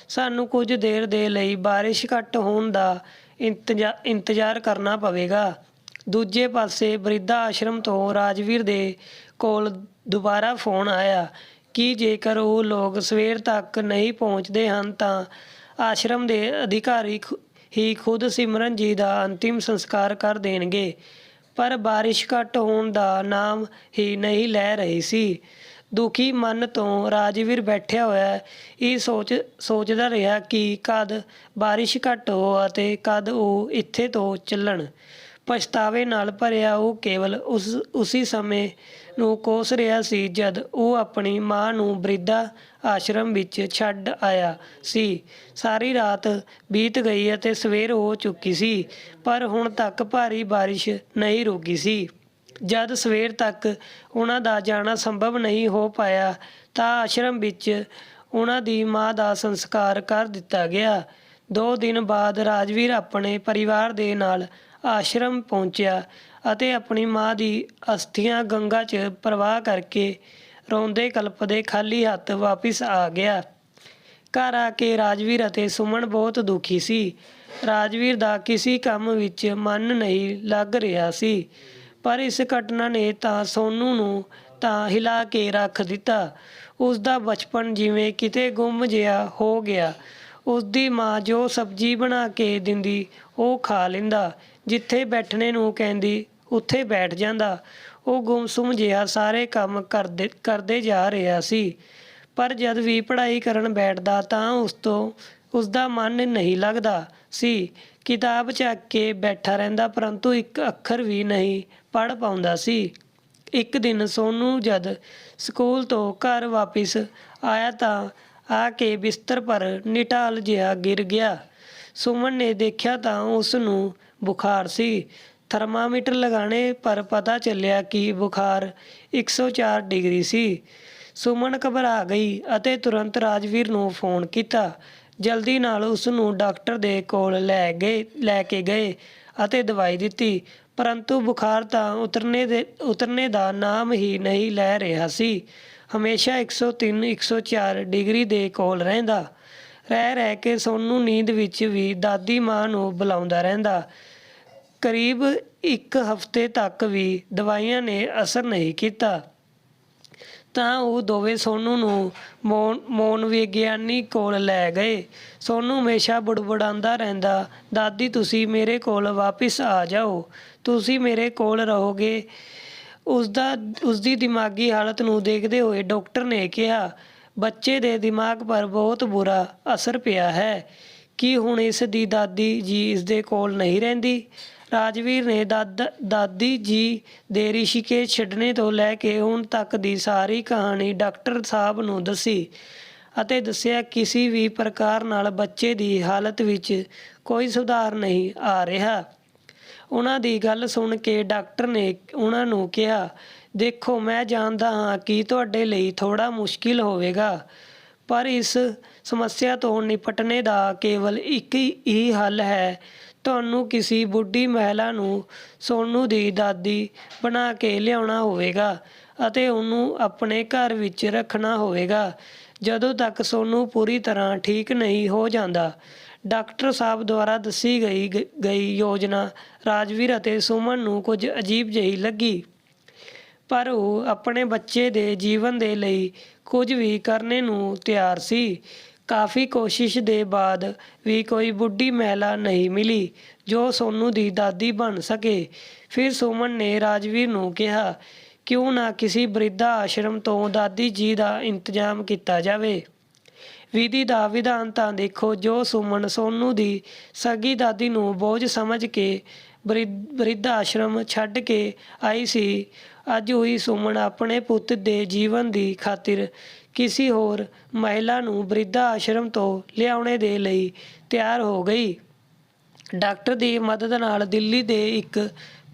ਸਾਨੂੰ ਕੁਝ ਦੇਰ ਦੇ ਲਈ ਬਾਰਿਸ਼ ਘੱਟ ਹੋਣ ਦਾ ਇੰਤਜ਼ਾਰ ਕਰਨਾ ਪਵੇਗਾ। ਦੂਜੇ ਪਾਸੇ ਬਿਰਧਾ ਆਸ਼ਰਮ ਤੋਂ ਰਾਜਵੀਰ ਦੇ ਕੋਲ ਦੁਬਾਰਾ ਫੋਨ ਆਇਆ ਕਿ ਜੇਕਰ ਉਹ ਲੋਕ ਸਵੇਰ ਤੱਕ ਨਹੀਂ ਪਹੁੰਚਦੇ ਹਨ ਤਾਂ ਆਸ਼ਰਮ ਦੇ ਅਧਿਕਾਰੀ ਹੀ ਖੁਦ ਸਿਮਰਨ ਜੀ ਦਾ ਅੰਤਿਮ ਸੰਸਕਾਰ ਕਰ ਦੇਣਗੇ। ਪਰ ਬਾਰਿਸ਼ ਘੱਟ ਹੋਣ ਦਾ ਨਾਮ ਹੀ ਨਹੀਂ ਲੈ ਰਹੀ ਸੀ। ਦੁਖੀ ਮਨ ਤੋਂ ਰਾਜਵੀਰ ਬੈਠਿਆ ਹੋਇਆ ਇਹ ਸੋਚਦਾ ਰਿਹਾ ਕਿ ਕਦ ਬਾਰਿਸ਼ ਘੱਟ ਹੋ ਅਤੇ ਕਦ ਉਹ ਇੱਥੇ ਤੋਂ ਚੱਲਣ। ਪਛਤਾਵੇ ਨਾਲ ਭਰਿਆ ਉਹ ਕੇਵਲ ਉਸੇ ਸਮੇਂ ਨੂੰ ਕੋਸ ਰਿਹਾ ਸੀ ਜਦ ਉਹ ਆਪਣੀ ਮਾਂ ਨੂੰ ਬਿਰਧਾ ਆਸ਼ਰਮ ਵਿੱਚ ਛੱਡ ਆਇਆ ਸੀ। ਸਾਰੀ ਰਾਤ ਬੀਤ ਗਈ ਅਤੇ ਸਵੇਰ ਹੋ ਚੁੱਕੀ ਸੀ, ਪਰ ਹੁਣ ਤੱਕ ਭਾਰੀ ਬਾਰਿਸ਼ ਨਹੀਂ ਰੁਕੀ ਸੀ। ਜਦ ਸਵੇਰ ਤੱਕ ਉਹਨਾਂ ਦਾ ਜਾਣਾ ਸੰਭਵ ਨਹੀਂ ਹੋ ਪਾਇਆ ਤਾਂ ਆਸ਼ਰਮ ਵਿੱਚ ਉਹਨਾਂ ਦੀ ਮਾਂ ਦਾ ਸੰਸਕਾਰ ਕਰ ਦਿੱਤਾ ਗਿਆ। 2 ਦਿਨ ਬਾਅਦ ਰਾਜਵੀਰ ਆਪਣੇ ਪਰਿਵਾਰ ਦੇ ਨਾਲ ਆਸ਼ਰਮ ਪਹੁੰਚਿਆ ਅਤੇ ਆਪਣੀ ਮਾਂ ਦੀ ਅਸਥੀਆਂ ਗੰਗਾ 'ਚ ਪ੍ਰਵਾਹ ਕਰਕੇ ਰੋਂਦੇ ਕਲਪਦੇ ਖਾਲੀ ਹੱਥ ਵਾਪਿਸ ਆ ਗਿਆ। ਘਰ ਆ ਕੇ ਰਾਜਵੀਰ ਅਤੇ ਸੁਮਨ ਬਹੁਤ ਦੁਖੀ ਸੀ। ਰਾਜਵੀਰ ਦਾ ਕਿਸੇ ਕੰਮ ਵਿੱਚ ਮਨ ਨਹੀਂ ਲੱਗ ਰਿਹਾ ਸੀ, ਪਰ ਇਸ ਘਟਨਾ ਨੇ ਤਾਂ ਸੋਨੂ ਨੂੰ ਤਾਂ ਹਿਲਾ ਕੇ ਰੱਖ ਦਿੱਤਾ। ਉਸ ਦਾ ਬਚਪਨ ਜਿਵੇਂ ਕਿਤੇ ਗੁੰਮ ਜਿਹਾ ਹੋ ਗਿਆ। ਉਸਦੀ ਮਾਂ ਜੋ ਸਬਜ਼ੀ ਬਣਾ ਕੇ ਦਿੰਦੀ ਉਹ ਖਾ ਲੈਂਦਾ, ਜਿੱਥੇ ਬੈਠਣੇ ਨੂੰ ਕਹਿੰਦੀ ਉੱਥੇ ਬੈਠ ਜਾਂਦਾ। ਉਹ ਗੁੰਮਸੁੰਮ ਜਿਹਾ ਸਾਰੇ ਕੰਮ ਕਰਦੇ ਜਾ ਰਿਹਾ ਸੀ, ਪਰ ਜਦ ਵੀ ਪੜ੍ਹਾਈ ਕਰਨ ਬੈਠਦਾ ਤਾਂ ਉਸਦਾ ਮਨ ਨਹੀਂ ਲੱਗਦਾ ਸੀ। ਕਿਤਾਬ ਚੱਕ ਕੇ ਬੈਠਾ ਰਹਿੰਦਾ, ਪਰੰਤੂ ਇੱਕ ਅੱਖਰ ਵੀ ਨਹੀਂ ਪੜ੍ਹ ਪਾਉਂਦਾ ਸੀ। ਇੱਕ ਦਿਨ ਸੋਨੂ ਜਦ ਸਕੂਲ ਤੋਂ ਘਰ ਵਾਪਿਸ ਆਇਆ ਤਾਂ ਆ ਕੇ ਬਿਸਤਰ ਪਰ ਨਿਢਾਲ ਜਿਹਾ ਗਿਰ ਗਿਆ। ਸੁਮਨ ਨੇ ਦੇਖਿਆ ਤਾਂ ਉਸ ਨੂੰ ਬੁਖਾਰ ਸੀ। ਥਰਮਾਮੀਟਰ ਲਗਾਣੇ ਪਰ ਪਤਾ ਚੱਲਿਆ ਕਿ ਬੁਖਾਰ 104 ਡਿਗਰੀ ਸੀ। ਸੁਮਨ ਘਬਰਾ ਗਈ ਅਤੇ ਤੁਰੰਤ ਰਾਜਵੀਰ ਨੂੰ ਫੋਨ ਕੀਤਾ। ਜਲਦੀ ਨਾਲ ਉਸ ਨੂੰ ਡਾਕਟਰ ਦੇ ਕੋਲ ਲੈ ਕੇ ਗਏ ਅਤੇ ਦਵਾਈ ਦਿੱਤੀ, ਪਰੰਤੂ ਬੁਖਾਰ ਤਾਂ ਉਤਰਨੇ ਦਾ ਨਾਮ ਹੀ ਨਹੀਂ ਲੈ ਰਿਹਾ ਸੀ। ਹਮੇਸ਼ਾ 103-104 ਡਿਗਰੀ ਦੇ ਕੋਲ ਰਹਿ ਕੇ ਸੋਨੂ ਨੀਂਦ ਵਿੱਚ ਵੀ ਦਾਦੀ ਮਾਂ ਨੂੰ ਬੁਲਾਉਂਦਾ ਰਹਿੰਦਾ। ਕਰੀਬ 1 ਹਫ਼ਤੇ ਤੱਕ ਵੀ ਦਵਾਈਆਂ ਨੇ ਅਸਰ ਨਹੀਂ ਕੀਤਾ ਤਾਂ ਉਹ ਦੋਵੇਂ ਸੋਨੂ ਨੂੰ ਮਨੋਵਿਗਿਆਨੀ ਕੋਲ ਲੈ ਗਏ। ਸੋਨੂ ਹਮੇਸ਼ਾ ਬੁੜਬੁੜਾਉਂਦਾ ਰਹਿੰਦਾ, ਦਾਦੀ ਤੁਸੀਂ ਮੇਰੇ ਕੋਲ ਵਾਪਿਸ ਆ ਜਾਓ, ਤੁਸੀਂ ਮੇਰੇ ਕੋਲ ਰਹੋਗੇ। ਉਸਦੀ ਦਿਮਾਗੀ ਹਾਲਤ ਨੂੰ ਦੇਖਦੇ ਹੋਏ ਡਾਕਟਰ ਨੇ ਕਿਹਾ, ਬੱਚੇ ਦੇ ਦਿਮਾਗ ਪਰ ਬਹੁਤ ਬੁਰਾ ਅਸਰ ਪਿਆ ਹੈ। ਕੀ ਹੁਣ ਇਸ ਦੀ ਦਾਦੀ ਜੀ ਇਸ ਦੇ ਕੋਲ ਨਹੀਂ ਰਹਿੰਦੀ? ਰਾਜਵੀਰ ਨੇ ਦਾਦੀ ਜੀ ਦੇ ਰਿਸ਼ੀਕੇਸ਼ ਛੱਡਣੇ ਤੋਂ ਲੈ ਕੇ ਹੁਣ ਤੱਕ ਦੀ ਸਾਰੀ ਕਹਾਣੀ ਡਾਕਟਰ ਸਾਹਿਬ ਨੂੰ ਦੱਸੀ ਅਤੇ ਦੱਸਿਆ ਕਿਸੇ ਵੀ ਪ੍ਰਕਾਰ ਨਾਲ ਬੱਚੇ ਦੀ ਹਾਲਤ ਵਿੱਚ ਕੋਈ ਸੁਧਾਰ ਨਹੀਂ ਆ ਰਿਹਾ। ਉਹਨਾਂ ਦੀ ਗੱਲ ਸੁਣ ਕੇ ਡਾਕਟਰ ਨੇ ਉਹਨਾਂ ਨੂੰ ਕਿਹਾ, ਦੇਖੋ ਮੈਂ ਜਾਣਦਾ ਹਾਂ ਕਿ ਤੁਹਾਡੇ ਲਈ ਥੋੜ੍ਹਾ ਮੁਸ਼ਕਿਲ ਹੋਵੇਗਾ, ਪਰ ਇਸ ਸਮੱਸਿਆ ਤੋਂ ਨਿਪਟਣੇ ਦਾ ਕੇਵਲ ਇੱਕ ਹੀ ਹੱਲ ਹੈ। ਤੁਹਾਨੂੰ ਕਿਸੇ ਬੁੱਢੀ ਮਹਿਲਾ ਨੂੰ ਸੋਨੂ ਦੀ ਦਾਦੀ ਬਣਾ ਕੇ ਲਿਆਉਣਾ ਹੋਵੇਗਾ ਅਤੇ ਉਹਨੂੰ ਆਪਣੇ ਘਰ ਵਿੱਚ ਰੱਖਣਾ ਹੋਵੇਗਾ ਜਦੋਂ ਤੱਕ ਸੋਨੂ ਪੂਰੀ ਤਰ੍ਹਾਂ ਠੀਕ ਨਹੀਂ ਹੋ ਜਾਂਦਾ। ਡਾਕਟਰ ਸਾਹਿਬ ਦੁਆਰਾ ਦੱਸੀ ਗਈ ਯੋਜਨਾ ਰਾਜਵੀਰ ਅਤੇ ਸੁਮਨ ਨੂੰ ਕੁਝ ਅਜੀਬ ਜਿਹੀ ਲੱਗੀ, ਪਰ ਉਹ ਆਪਣੇ ਬੱਚੇ ਦੇ ਜੀਵਨ ਦੇ ਲਈ ਕੁਝ ਵੀ ਕਰਨੇ ਨੂੰ ਤਿਆਰ ਸੀ। ਕਾਫੀ ਕੋਸ਼ਿਸ਼ ਦੇ ਬਾਅਦ ਵੀ ਕੋਈ ਬੁੱਢੀ ਮਹਿਲਾ ਨਹੀਂ ਮਿਲੀ ਜੋ ਸੋਨੂ ਦੀ ਦਾਦੀ ਬਣ ਸਕੇ। ਫਿਰ ਸੁਮਨ ਨੇ ਰਾਜਵੀਰ ਨੂੰ ਕਿਹਾ, ਕਿਉਂ ਨਾ ਕਿਸੇ ਬਿਰਧਾ ਆਸ਼ਰਮ ਤੋਂ ਦਾਦੀ ਜੀ ਦਾ ਇੰਤਜ਼ਾਮ ਕੀਤਾ ਜਾਵੇ। ਵਿਧੀ ਦਾ ਵਿਧਾਨ ਤਾਂ ਦੇਖੋ। ਜੋ ਸੁਮਨ ਸੋਨੂ ਦੀ ਸਗੀ ਦਾਦੀ ਨੂੰ ਬੋਝ ਸਮਝ ਕੇ ਬਿਰਧਾ ਆਸ਼ਰਮ ਛੱਡ ਕੇ ਆਈ ਸੀ, ਅੱਜ ਉਹੀ ਸੁਮਨ ਆਪਣੇ ਪੁੱਤ ਦੇ ਜੀਵਨ ਦੀ ਖਾਤਰ ਕਿਸੇ ਹੋਰ ਮਹਿਲਾ ਨੂੰ ਬਿਰਧਾ ਆਸ਼ਰਮ ਤੋਂ ਲਿਆਉਣੇ ਦੇ ਲਈ ਤਿਆਰ ਹੋ ਗਈ। ਡਾਕਟਰ ਦੀ ਮਦਦ ਨਾਲ ਦਿੱਲੀ ਦੇ ਇੱਕ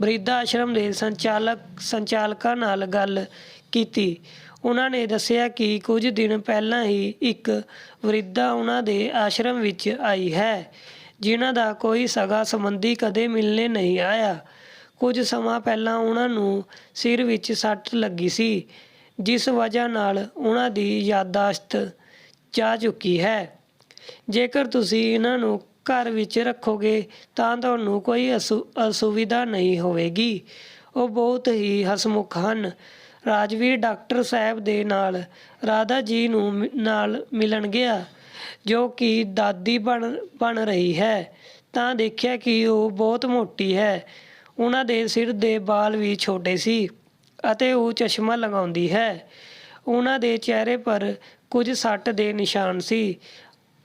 ਬਿਰਧਾ ਆਸ਼ਰਮ ਦੇ ਸੰਚਾਲਕਾਂ ਨਾਲ ਗੱਲ ਕੀਤੀ। ਉਹਨਾਂ ਨੇ ਦੱਸਿਆ ਕਿ ਕੁਝ ਦਿਨ ਪਹਿਲਾਂ ਹੀ ਇੱਕ ਬਿਰਧਾ ਉਹਨਾਂ ਦੇ ਆਸ਼ਰਮ ਵਿੱਚ ਆਈ ਹੈ, ਜਿਨ੍ਹਾਂ ਦਾ ਕੋਈ ਸਗਾ ਸੰਬੰਧੀ ਕਦੇ ਮਿਲਣੇ ਨਹੀਂ ਆਇਆ। ਕੁਝ ਸਮਾਂ ਪਹਿਲਾਂ ਉਹਨਾਂ ਨੂੰ ਸਿਰ ਵਿੱਚ ਸੱਟ ਲੱਗੀ ਸੀ, ਜਿਸ ਵਜ੍ਹਾ ਨਾਲ ਉਹਨਾਂ ਦੀ ਯਾਦਾਸ਼ਤ ਜਾ ਚੁੱਕੀ ਹੈ। ਜੇਕਰ ਤੁਸੀਂ ਇਹਨਾਂ ਨੂੰ ਘਰ ਵਿੱਚ ਰੱਖੋਗੇ ਤਾਂ ਤੁਹਾਨੂੰ ਕੋਈ ਅਸੁਵਿਧਾ ਨਹੀਂ ਹੋਵੇਗੀ। ਉਹ ਬਹੁਤ ਹੀ ਹਸਮੁਖ ਹਨ। ਰਾਜਵੀਰ ਡਾਕਟਰ ਸਾਹਿਬ ਦੇ ਨਾਲ ਰਾਧਾ ਜੀ ਨੂੰ ਨਾਲ ਮਿਲਣ ਗਿਆ, ਜੋ ਕਿ ਦਾਦੀ ਬਣ ਰਹੀ ਹੈ, ਤਾਂ ਦੇਖਿਆ ਕਿ ਉਹ ਬਹੁਤ ਮੋਟੀ ਹੈ। ਉਹਨਾਂ ਦੇ ਸਿਰ ਦੇ ਵਾਲ ਵੀ ਛੋਟੇ ਸੀ ਅਤੇ ਉਹ ਚਸ਼ਮਾ ਲਗਾਉਂਦੀ ਹੈ। ਉਹਨਾਂ ਦੇ ਚਿਹਰੇ ਪਰ ਕੁਝ ਸੱਟ ਦੇ ਨਿਸ਼ਾਨ ਸੀ।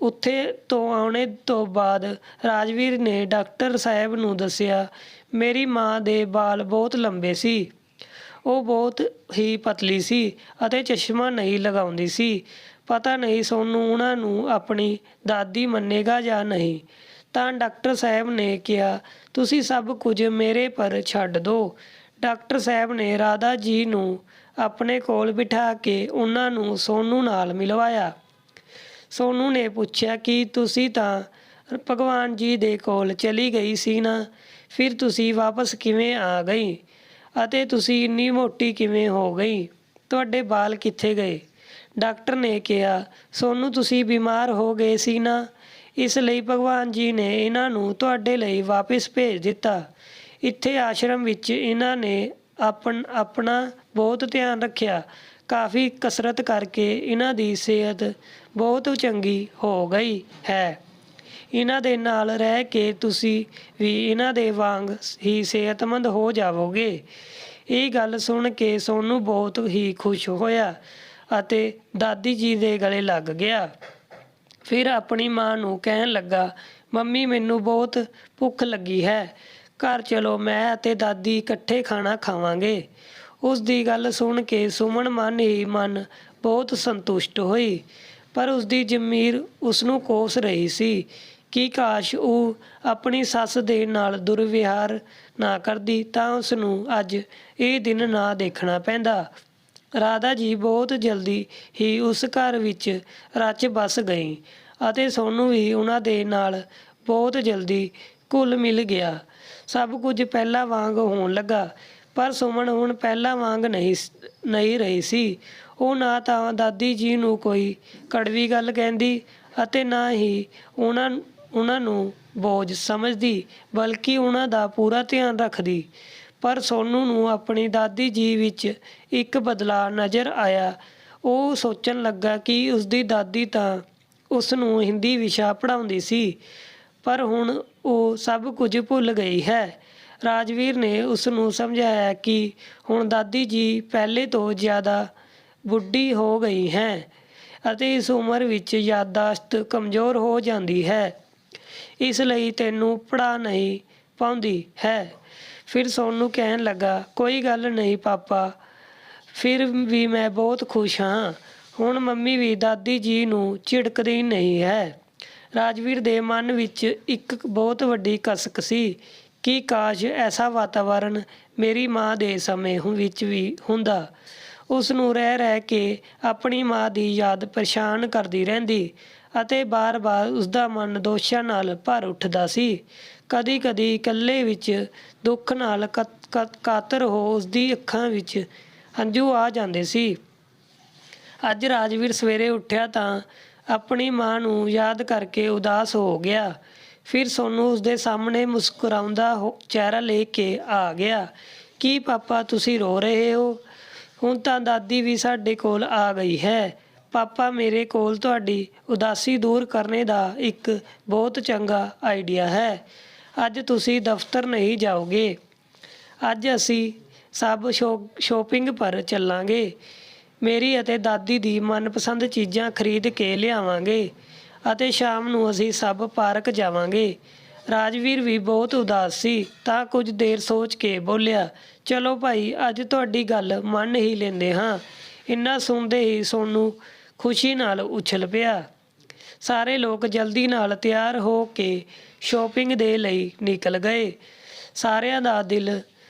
ਉੱਥੇ ਤੋਂ ਆਉਣੇ ਤੋਂ ਬਾਅਦ ਰਾਜਵੀਰ ਨੇ ਡਾਕਟਰ ਸਾਹਿਬ ਨੂੰ ਦੱਸਿਆ, ਮੇਰੀ ਮਾਂ ਦੇ ਵਾਲ ਬਹੁਤ ਲੰਬੇ ਸੀ। ਉਹ ਬਹੁਤ ਹੀ ਪਤਲੀ ਸੀ ਅਤੇ ਚਸ਼ਮਾ ਨਹੀਂ ਲਗਾਉਂਦੀ ਸੀ। ਪਤਾ ਨਹੀਂ ਸੋਨੂੰ ਉਹਨਾਂ ਨੂੰ ਆਪਣੀ ਦਾਦੀ ਮੰਨੇਗਾ ਜਾਂ ਨਹੀਂ। ਤਾਂ ਡਾਕਟਰ ਸਾਹਿਬ ਨੇ ਕਿਹਾ, ਤੁਸੀਂ ਸਭ ਕੁਝ ਮੇਰੇ ਪਰ ਛੱਡ ਦਿਓ। ਡਾਕਟਰ ਸਾਹਿਬ ਨੇ ਰਾਧਾ ਜੀ ਨੂੰ ਆਪਣੇ ਕੋਲ ਬਿਠਾ ਕੇ ਉਹਨਾਂ ਨੂੰ ਸੋਨੂੰ ਨਾਲ ਮਿਲਵਾਇਆ। ਸੋਨੂੰ ਨੇ ਪੁੱਛਿਆ ਕਿ ਤੁਸੀਂ ਤਾਂ ਭਗਵਾਨ ਜੀ ਦੇ ਕੋਲ ਚਲੀ ਗਈ ਸੀ ਨਾ, ਫਿਰ ਤੁਸੀਂ ਵਾਪਸ ਕਿਵੇਂ ਆ ਗਈ ਅਤੇ ਤੁਸੀਂ ਇੰਨੀ ਮੋਟੀ ਕਿਵੇਂ ਹੋ ਗਈ? ਤੁਹਾਡੇ ਵਾਲ ਕਿੱਥੇ ਗਏ? ਡਾਕਟਰ ਨੇ ਕਿਹਾ, ਸੋਨੂੰ ਤੁਸੀਂ ਬਿਮਾਰ ਹੋ ਗਏ ਸੀ ਨਾ, ਇਸ ਲਈ ਭਗਵਾਨ ਜੀ ਨੇ ਇਹਨਾਂ ਨੂੰ ਤੁਹਾਡੇ ਲਈ ਵਾਪਸ ਭੇਜ ਦਿੱਤਾ। ਇੱਥੇ ਆਸ਼ਰਮ ਵਿੱਚ ਇਹਨਾਂ ਨੇ ਆਪਣਾ ਬਹੁਤ ਧਿਆਨ ਰੱਖਿਆ। ਕਾਫੀ ਕਸਰਤ ਕਰਕੇ ਇਹਨਾਂ ਦੀ ਸਿਹਤ ਬਹੁਤ ਚੰਗੀ ਹੋ ਗਈ ਹੈ। ਇਹਨਾਂ ਦੇ ਨਾਲ ਰਹਿ ਕੇ ਤੁਸੀਂ ਵੀ ਇਹਨਾਂ ਦੇ ਵਾਂਗ ਹੀ ਸਿਹਤਮੰਦ ਹੋ ਜਾਵੋਗੇ। ਇਹ ਗੱਲ ਸੁਣ ਕੇ ਸੋਨੂੰ ਬਹੁਤ ਹੀ ਖੁਸ਼ ਹੋਇਆ ਅਤੇ ਦਾਦੀ ਜੀ ਦੇ ਗਲੇ ਲੱਗ ਗਿਆ। ਫਿਰ ਆਪਣੀ ਮਾਂ ਨੂੰ ਕਹਿਣ ਲੱਗਾ, ਮੰਮੀ ਮੈਨੂੰ ਬਹੁਤ ਭੁੱਖ ਲੱਗੀ ਹੈ, ਘਰ ਚਲੋ, ਮੈਂ ਅਤੇ ਦਾਦੀ ਇਕੱਠੇ ਖਾਣਾ ਖਾਵਾਂਗੇ। ਉਸ ਦੀ ਗੱਲ ਸੁਣ ਕੇ ਸੁਮਨ ਮਨ ਹੀ ਮਨ ਬਹੁਤ ਸੰਤੁਸ਼ਟ ਹੋਈ, ਪਰ ਉਸਦੀ ਜ਼ਮੀਰ ਉਸਨੂੰ ਕੋਸ ਰਹੀ ਸੀ ਕਿ ਕਾਸ਼ ਉਹ ਆਪਣੀ ਸੱਸ ਦੇ ਨਾਲ ਦੁਰਵਿਹਾਰ ਨਾ ਕਰਦੀ ਤਾਂ ਉਸ ਨੂੰ ਅੱਜ ਇਹ ਦਿਨ ਨਾ ਦੇਖਣਾ ਪੈਂਦਾ। ਰਾਧਾ ਜੀ ਬਹੁਤ ਜਲਦੀ ਹੀ ਉਸ ਘਰ ਵਿੱਚ ਰਚ ਬਸ ਗਈ ਅਤੇ ਸੋਨੂੰ ਵੀ ਉਹਨਾਂ ਦੇ ਨਾਲ ਬਹੁਤ ਜਲਦੀ ਘੁਲ ਮਿਲ ਗਿਆ। ਸਭ ਕੁਝ ਪਹਿਲਾਂ ਵਾਂਗ ਹੋਣ ਲੱਗਾ, ਪਰ ਸੁਮਨ ਹੁਣ ਪਹਿਲਾਂ ਵਾਂਗ ਨਹੀਂ ਰਹੀ ਸੀ। ਉਹ ਨਾ ਤਾਂ ਦਾਦੀ ਜੀ ਨੂੰ ਕੋਈ ਕੜਵੀ ਗੱਲ ਕਹਿੰਦੀ ਅਤੇ ਨਾ ਹੀ ਉਹਨਾਂ ਨੂੰ ਬੋਝ ਸਮਝਦੀ, ਬਲਕਿ ਉਹਨਾਂ ਦਾ ਪੂਰਾ ਧਿਆਨ ਰੱਖਦੀ। ਪਰ ਸੋਨੂੰ ਨੂੰ ਆਪਣੀ ਦਾਦੀ ਜੀ ਵਿੱਚ ਇੱਕ ਬਦਲਾਅ ਨਜ਼ਰ ਆਇਆ। ਉਹ ਸੋਚਣ ਲੱਗਾ ਕਿ ਉਸਦੀ ਦਾਦੀ ਤਾਂ ਉਸ ਨੂੰ ਹਿੰਦੀ ਵਿਸ਼ਾ ਪੜ੍ਹਾਉਂਦੀ ਸੀ, ਪਰ ਹੁਣ ਉਹ ਸਭ ਕੁਝ ਭੁੱਲ ਗਈ ਹੈ। ਰਾਜਵੀਰ ਨੇ ਉਸ ਨੂੰ ਸਮਝਾਇਆ ਕਿ ਹੁਣ ਦਾਦੀ ਜੀ ਪਹਿਲੇ ਤੋਂ ਜ਼ਿਆਦਾ ਬੁੱਢੀ ਹੋ ਗਈ ਹੈ ਅਤੇ ਇਸ ਉਮਰ ਵਿੱਚ ਯਾਦਾਸ਼ਤ ਕਮਜ਼ੋਰ ਹੋ ਜਾਂਦੀ ਹੈ, ਇਸ ਲਈ ਤੈਨੂੰ ਪੜ੍ਹਾ ਨਹੀਂ ਪਾਉਂਦੀ ਹੈ। ਫਿਰ ਸੋਨੂੰ ਕਹਿਣ ਲੱਗਾ, ਕੋਈ ਗੱਲ ਨਹੀਂ ਪਾਪਾ, ਫਿਰ ਵੀ ਮੈਂ ਬਹੁਤ ਖੁਸ਼ ਹਾਂ। ਹੁਣ ਮੰਮੀ ਵੀ ਦਾਦੀ ਜੀ ਨੂੰ ਝਿੜਕਦੀ ਨਹੀਂ ਹੈ। ਰਾਜਵੀਰ ਦੇ ਮਨ ਵਿੱਚ ਇੱਕ ਬਹੁਤ ਵੱਡੀ ਕਸਕ ਸੀ ਕਿ ਕਾਸ਼ ਐਸਾ ਵਾਤਾਵਰਨ ਮੇਰੀ ਮਾਂ ਦੇ ਸਮੇਂ ਵਿੱਚ ਵੀ ਹੁੰਦਾ। ਉਸ ਨੂੰ ਰਹਿ ਕੇ ਆਪਣੀ ਮਾਂ ਦੀ ਯਾਦ ਪਰੇਸ਼ਾਨ ਕਰਦੀ ਰਹਿੰਦੀ ਅਤੇ ਬਾਰ-ਬਾਰ ਉਸਦਾ ਮਨ ਦੋਸ਼ਾਂ ਨਾਲ ਭਰ ਉੱਠਦਾ ਸੀ। ਕਦੀ-ਕਦੀ ਇਕੱਲੇ ਵਿੱਚ ਦੁੱਖ ਨਾਲ ਕਾਤਰ ਹੋ ਉਸਦੀ ਅੱਖਾਂ ਵਿੱਚ ਹੰਝੂ ਆ ਜਾਂਦੇ ਸੀ। ਅੱਜ ਰਾਜਵੀਰ ਸਵੇਰੇ ਉੱਠਿਆ ਤਾਂ ਆਪਣੀ ਮਾਂ ਨੂੰ ਯਾਦ ਕਰਕੇ ਉਦਾਸ ਹੋ ਗਿਆ। ਫਿਰ ਸੋਨੂੰ ਉਸਦੇ ਸਾਹਮਣੇ ਮੁਸਕਰਾਉਂਦਾ ਚਿਹਰਾ ਲੈ ਕੇ ਆ ਗਿਆ। ਕੀ ਪਾਪਾ ਤੁਸੀਂ ਰੋ ਰਹੇ ਹੋ? ਹੁਣ ਤਾਂ ਦਾਦੀ ਵੀ ਸਾਡੇ ਕੋਲ ਆ ਗਈ ਹੈ। ਪਾਪਾ, ਮੇਰੇ ਕੋਲ ਤੁਹਾਡੀ ਉਦਾਸੀ ਦੂਰ ਕਰਨ ਦਾ ਇੱਕ ਬਹੁਤ ਚੰਗਾ ਆਈਡੀਆ ਹੈ। ਅੱਜ ਤੁਸੀਂ ਦਫ਼ਤਰ ਨਹੀਂ ਜਾਓਗੇ। ਅੱਜ ਅਸੀਂ ਸਭ ਸ਼ੋਪਿੰਗ ਪਰ ਚੱਲਾਂਗੇ। ਮੇਰੀ ਅਤੇ ਦਾਦੀ ਦੀ ਮਨਪਸੰਦ ਚੀਜ਼ਾਂ ਖਰੀਦ ਕੇ ਲਿਆਵਾਂਗੇ ਅਤੇ ਸ਼ਾਮ ਨੂੰ ਅਸੀਂ ਸਭ ਪਾਰਕ ਜਾਵਾਂਗੇ। ਰਾਜਵੀਰ ਵੀ ਬਹੁਤ ਉਦਾਸ ਸੀ ਤਾਂ ਕੁਝ ਦੇਰ ਸੋਚ ਕੇ ਬੋਲਿਆ, ਚਲੋ ਭਾਈ, ਅੱਜ ਤੁਹਾਡੀ ਗੱਲ ਮੰਨ ਹੀ ਲੈਂਦੇ ਹਾਂ। ਇੰਨਾ ਸੁਣਦੇ ਹੀ ਸੋਨੂੰ ਖੁਸ਼ੀ ਨਾਲ ਉਛਲ ਪਿਆ। ਸਾਰੇ ਲੋਕ ਜਲਦੀ ਨਾਲ ਤਿਆਰ ਹੋ ਕੇ ਸ਼ੋਪਿੰਗ ਦੇ ਲਈ ਨਿਕਲ ਗਏ। ਸਾਰਿਆਂ ਦਾ ਦਿਲ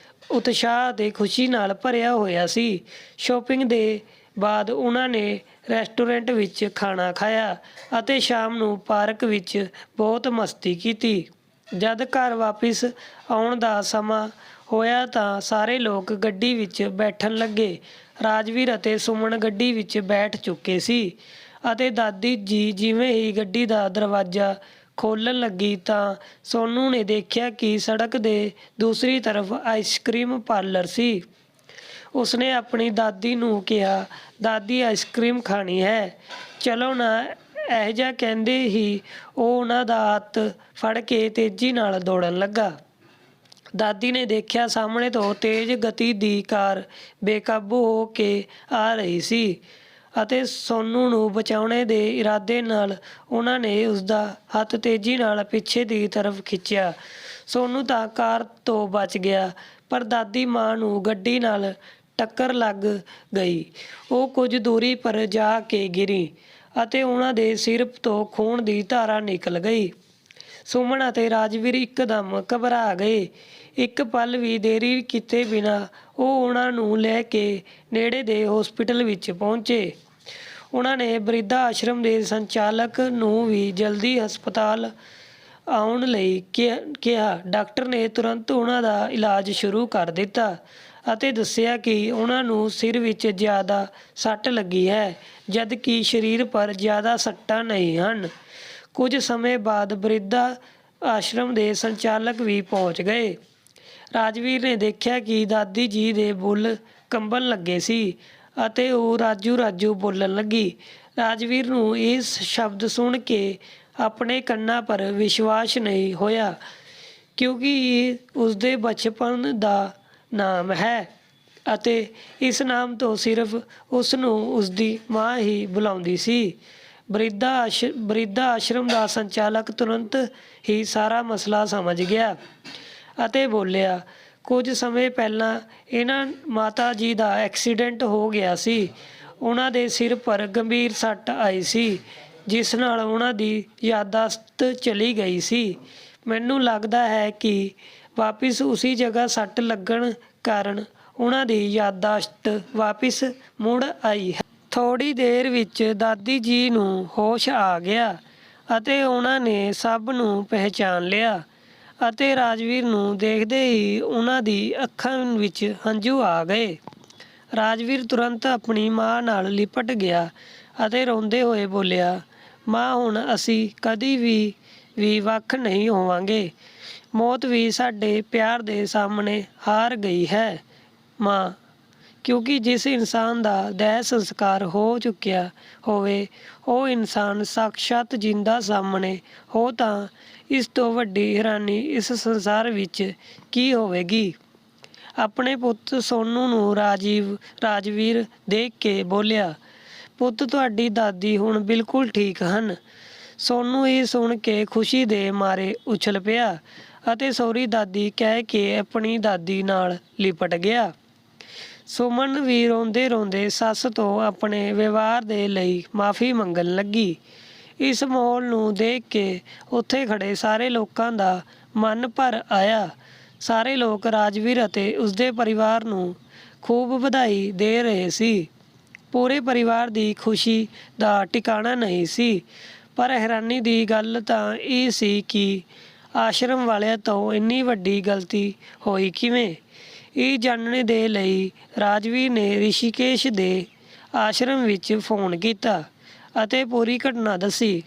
ਉਤਸ਼ਾਹ ਅਤੇ ਖੁਸ਼ੀ ਨਾਲ ਭਰਿਆ ਹੋਇਆ ਸੀ। ਸ਼ੋਪਿੰਗ ਦੇ ਬਾਅਦ ਉਹਨਾਂ ਨੇ ਰੈਸਟੋਰੈਂਟ ਵਿੱਚ ਖਾਣਾ ਖਾਇਆ ਅਤੇ ਸ਼ਾਮ ਨੂੰ ਪਾਰਕ ਵਿੱਚ ਬਹੁਤ ਮਸਤੀ ਕੀਤੀ। ਜਦ ਘਰ ਵਾਪਿਸ ਆਉਣ ਦਾ ਸਮਾਂ ਹੋਇਆ ਤਾਂ ਸਾਰੇ ਲੋਕ ਗੱਡੀ ਵਿੱਚ ਬੈਠਣ ਲੱਗੇ। ਰਾਜਵੀਰ ਅਤੇ ਸੁਮਨ ਗੱਡੀ ਵਿੱਚ ਬੈਠ ਚੁੱਕੇ ਸੀ ਅਤੇ ਦਾਦੀ ਜੀ ਜਿਵੇਂ ਹੀ ਗੱਡੀ ਦਾ ਦਰਵਾਜ਼ਾ ਖੋਲ੍ਹਣ ਲੱਗੀ ਤਾਂ ਸੋਨੂ ਨੇ ਦੇਖਿਆ ਕਿ ਸੜਕ ਦੇ ਦੂਸਰੀ ਤਰਫ ਆਈਸਕ੍ਰੀਮ ਪਾਰਲਰ ਸੀ। ਉਸਨੇ ਆਪਣੀ ਦਾਦੀ ਨੂੰ ਕਿਹਾ, ਦਾਦੀ ਆਈਸਕ੍ਰੀਮ ਖਾਣੀ ਹੈ, ਚਲੋ ਨਾ। ਇਹ ਜਿਹਾ ਕਹਿੰਦੇ ਹੀ ਉਹ ਉਹਨਾਂ ਦਾ ਹੱਥ ਫੜ ਕੇ ਤੇਜ਼ੀ ਨਾਲ ਦੌੜਨ ਲੱਗਾ। ਦਾਦੀ ਨੇ ਦੇਖਿਆ ਸਾਹਮਣੇ ਤੋਂ ਤੇਜ਼ ਗਤੀ ਦੀ ਕਾਰ ਬੇਕਾਬੂ ਹੋ ਕੇ ਆ ਰਹੀ ਸੀ ਅਤੇ ਸੋਨੂ ਨੂੰ ਬਚਾਉਣ ਦੇ ਇਰਾਦੇ ਨਾਲ ਉਹਨਾਂ ਨੇ ਉਸਦਾ ਹੱਥ ਤੇਜ਼ੀ ਨਾਲ ਪਿੱਛੇ ਦੀ ਤਰਫ ਖਿੱਚਿਆ। ਸੋਨੂ ਤਾਂ ਕਾਰ ਤੋਂ ਬਚ ਗਿਆ, ਪਰ ਦਾਦੀ ਮਾਂ ਨੂੰ ਗੱਡੀ ਨਾਲ ਟੱਕਰ ਲੱਗ ਗਈ। ਉਹ ਕੁਝ ਦੂਰੀ ਪਰ ਜਾ ਕੇ ਗਿਰੀ ਅਤੇ ਉਹਨਾਂ ਦੇ ਸਿਰ ਤੋਂ ਖੂਨ ਦੀ ਧਾਰਾ ਨਿਕਲ ਗਈ। ਸੁਮਨ ਅਤੇ ਰਾਜਵੀਰ ਇੱਕਦਮ ਘਬਰਾ ਗਏ। ਇੱਕ ਪਲ ਵੀ ਦੇਰੀ ਕੀਤੇ ਬਿਨਾਂ ਉਹ ਉਹਨਾਂ ਨੂੰ ਲੈ ਕੇ ਨੇੜੇ ਦੇ ਹਸਪਤਾਲ ਵਿੱਚ ਪਹੁੰਚੇ। ਉਹਨਾਂ ਨੇ ਬਿਰਧ ਆਸ਼ਰਮ ਦੇ ਸੰਚਾਲਕ ਨੂੰ ਵੀ ਜਲਦੀ ਹਸਪਤਾਲ ਆਉਣ ਲਈ ਕਿਹਾ। ਡਾਕਟਰ ਨੇ ਤੁਰੰਤ ਉਹਨਾਂ ਦਾ ਇਲਾਜ ਸ਼ੁਰੂ ਕਰ ਦਿੱਤਾ ਅਤੇ ਦੱਸਿਆ ਕਿ ਉਹਨਾਂ ਨੂੰ ਸਿਰ ਵਿੱਚ ਜ਼ਿਆਦਾ ਸੱਟ ਲੱਗੀ ਹੈ, ਜਦਕਿ ਸਰੀਰ ਪਰ ਜ਼ਿਆਦਾ ਸੱਟਾਂ ਨਹੀਂ ਹਨ। ਕੁਝ ਸਮੇਂ ਬਾਅਦ ਬਿਰਧ ਆਸ਼ਰਮ ਦੇ ਸੰਚਾਲਕ ਵੀ ਪਹੁੰਚ ਗਏ। ਰਾਜਵੀਰ ਨੇ ਦੇਖਿਆ ਕਿ ਦਾਦੀ ਜੀ ਦੇ ਬੁੱਲ੍ਹ ਕੰਬਣ ਲੱਗੇ ਸੀ ਅਤੇ ਉਹ ਰਾਜੂ ਰਾਜੂ ਬੋਲਣ ਲੱਗੀ। ਰਾਜਵੀਰ ਨੂੰ ਇਹ ਸ਼ਬਦ ਸੁਣ ਕੇ ਆਪਣੇ ਕੰਨਾਂ ਪਰ ਵਿਸ਼ਵਾਸ ਨਹੀਂ ਹੋਇਆ, ਕਿਉਂਕਿ ਇਹ ਉਸਦੇ ਬਚਪਨ ਦਾ ਨਾਮ ਹੈ ਅਤੇ ਇਸ ਨਾਮ ਤੋਂ ਸਿਰਫ ਉਸ ਨੂੰ ਉਸਦੀ ਮਾਂ ਹੀ ਬੁਲਾਉਂਦੀ ਸੀ। ਬਿਰਧ ਆਸ਼ਰਮ ਦਾ ਸੰਚਾਲਕ ਤੁਰੰਤ ਹੀ ਸਾਰਾ ਮਸਲਾ ਸਮਝ ਗਿਆ ਅਤੇ ਬੋਲਿਆ, ਕੁਝ ਸਮੇਂ ਪਹਿਲਾਂ ਇਹਨਾਂ ਮਾਤਾ ਜੀ ਦਾ ਐਕਸੀਡੈਂਟ ਹੋ ਗਿਆ ਸੀ। ਉਹਨਾਂ ਦੇ ਸਿਰ ਪਰ ਗੰਭੀਰ ਸੱਟ ਆਈ ਸੀ, ਜਿਸ ਨਾਲ ਉਹਨਾਂ ਦੀ ਯਾਦਾਸ਼ਤ ਚਲੀ ਗਈ ਸੀ। ਮੈਨੂੰ ਲੱਗਦਾ ਹੈ ਕਿ ਵਾਪਿਸ ਉਸੀ ਜਗ੍ਹਾ ਸੱਟ ਲੱਗਣ ਕਾਰਨ ਉਹਨਾਂ ਦੀ ਯਾਦਾਸ਼ਤ ਵਾਪਿਸ ਮੁੜ ਆਈ ਹੈ। ਥੋੜ੍ਹੀ ਦੇਰ ਵਿੱਚ ਦਾਦੀ ਜੀ ਨੂੰ ਹੋਸ਼ ਆ ਗਿਆ ਅਤੇ ਉਹਨਾਂ ਨੇ ਸਭ ਨੂੰ ਪਹਿਚਾਣ ਲਿਆ ਅਤੇ ਰਾਜਵੀਰ ਨੂੰ ਦੇਖਦੇ ਹੀ ਉਹਨਾਂ ਦੀ ਅੱਖਾਂ ਵਿੱਚ ਹੰਝੂ ਆ ਗਏ। ਰਾਜਵੀਰ ਤੁਰੰਤ ਆਪਣੀ ਮਾਂ ਨਾਲ ਲਿਪਟ ਗਿਆ ਅਤੇ ਰੋਂਦੇ ਹੋਏ ਬੋਲਿਆ, ਮਾਂ, ਹੁਣ ਅਸੀਂ ਕਦੀ ਵੀ ਵੱਖ ਨਹੀਂ ਹੋਵਾਂਗੇ। ਮੌਤ ਵੀ ਸਾਡੇ ਪਿਆਰ ਦੇ ਸਾਹਮਣੇ ਹਾਰ ਗਈ ਹੈ ਮਾਂ, ਕਿਉਂਕਿ ਜਿਸ ਇਨਸਾਨ ਦਾ ਦਹਿ ਸੰਸਕਾਰ ਹੋ ਚੁੱਕਿਆ ਹੋਵੇ ਉਹ ਇਨਸਾਨ ਸਾਕਸ਼ਾਤ ਜਿੰਦਾ ਸਾਹਮਣੇ ਹੋ ਤਾਂ ਇਸ ਤੋਂ ਵੱਡੀ ਹੈਰਾਨੀ ਇਸ ਸੰਸਾਰ ਵਿੱਚ ਕੀ ਹੋਵੇਗੀ। ਆਪਣੇ ਪੁੱਤ ਸੋਨੂ ਨੂੰ ਰਾਜਵੀਰ ਦੇਖ ਕੇ ਬੋਲਿਆ, ਪੁੱਤ, ਤੁਹਾਡੀ ਦਾਦੀ ਹੁਣ ਬਿਲਕੁਲ ਠੀਕ ਹਨ। ਸੋਨੂ ਇਹ ਸੁਣ ਕੇ ਖੁਸ਼ੀ ਦੇ ਮਾਰੇ ਉਛਲ ਪਿਆ ਅਤੇ ਸੌਰੀ ਦਾਦੀ ਕਹਿ ਕੇ ਆਪਣੀ ਦਾਦੀ ਨਾਲ ਲਿਪਟ ਗਿਆ। ਸੁਮਨ ਵੀ ਰੋਂਦੇ ਰੋਂਦੇ ਸੱਸ ਤੋਂ ਆਪਣੇ ਵਿਵਹਾਰ ਦੇ ਲਈ ਮਾਫ਼ੀ ਮੰਗਣ ਲੱਗੀ। ਇਸ ਮਾਹੌਲ ਨੂੰ ਦੇਖ ਕੇ ਉੱਥੇ ਖੜੇ ਸਾਰੇ ਲੋਕਾਂ ਦਾ ਮਨ ਭਰ ਆਇਆ। ਸਾਰੇ ਲੋਕ ਰਾਜਵੀਰ ਅਤੇ ਉਸਦੇ ਪਰਿਵਾਰ ਨੂੰ ਖੂਬ ਵਧਾਈ ਦੇ ਰਹੇ ਸੀ। ਪੂਰੇ ਪਰਿਵਾਰ ਦੀ ਖੁਸ਼ੀ ਦਾ ਟਿਕਾਣਾ ਨਹੀਂ ਸੀ, ਪਰ ਹੈਰਾਨੀ ਦੀ ਗੱਲ ਤਾਂ ਇਹ ਸੀ ਕਿ ਆਸ਼ਰਮ ਵਾਲਿਆਂ ਤੋਂ ਇੰਨੀ ਵੱਡੀ ਗਲਤੀ ਹੋਈ ਕਿਵੇਂ। ਇਹ ਜਾਣਨ ਦੇ ਲਈ ਰਾਜਵੀਰ ਨੇ ਰਿਸ਼ੀਕੇਸ਼ ਦੇ ਆਸ਼ਰਮ ਵਿੱਚ ਫੋਨ ਕੀਤਾ ਅਤੇ ਪੂਰੀ ਘਟਨਾ ਦੱਸੀ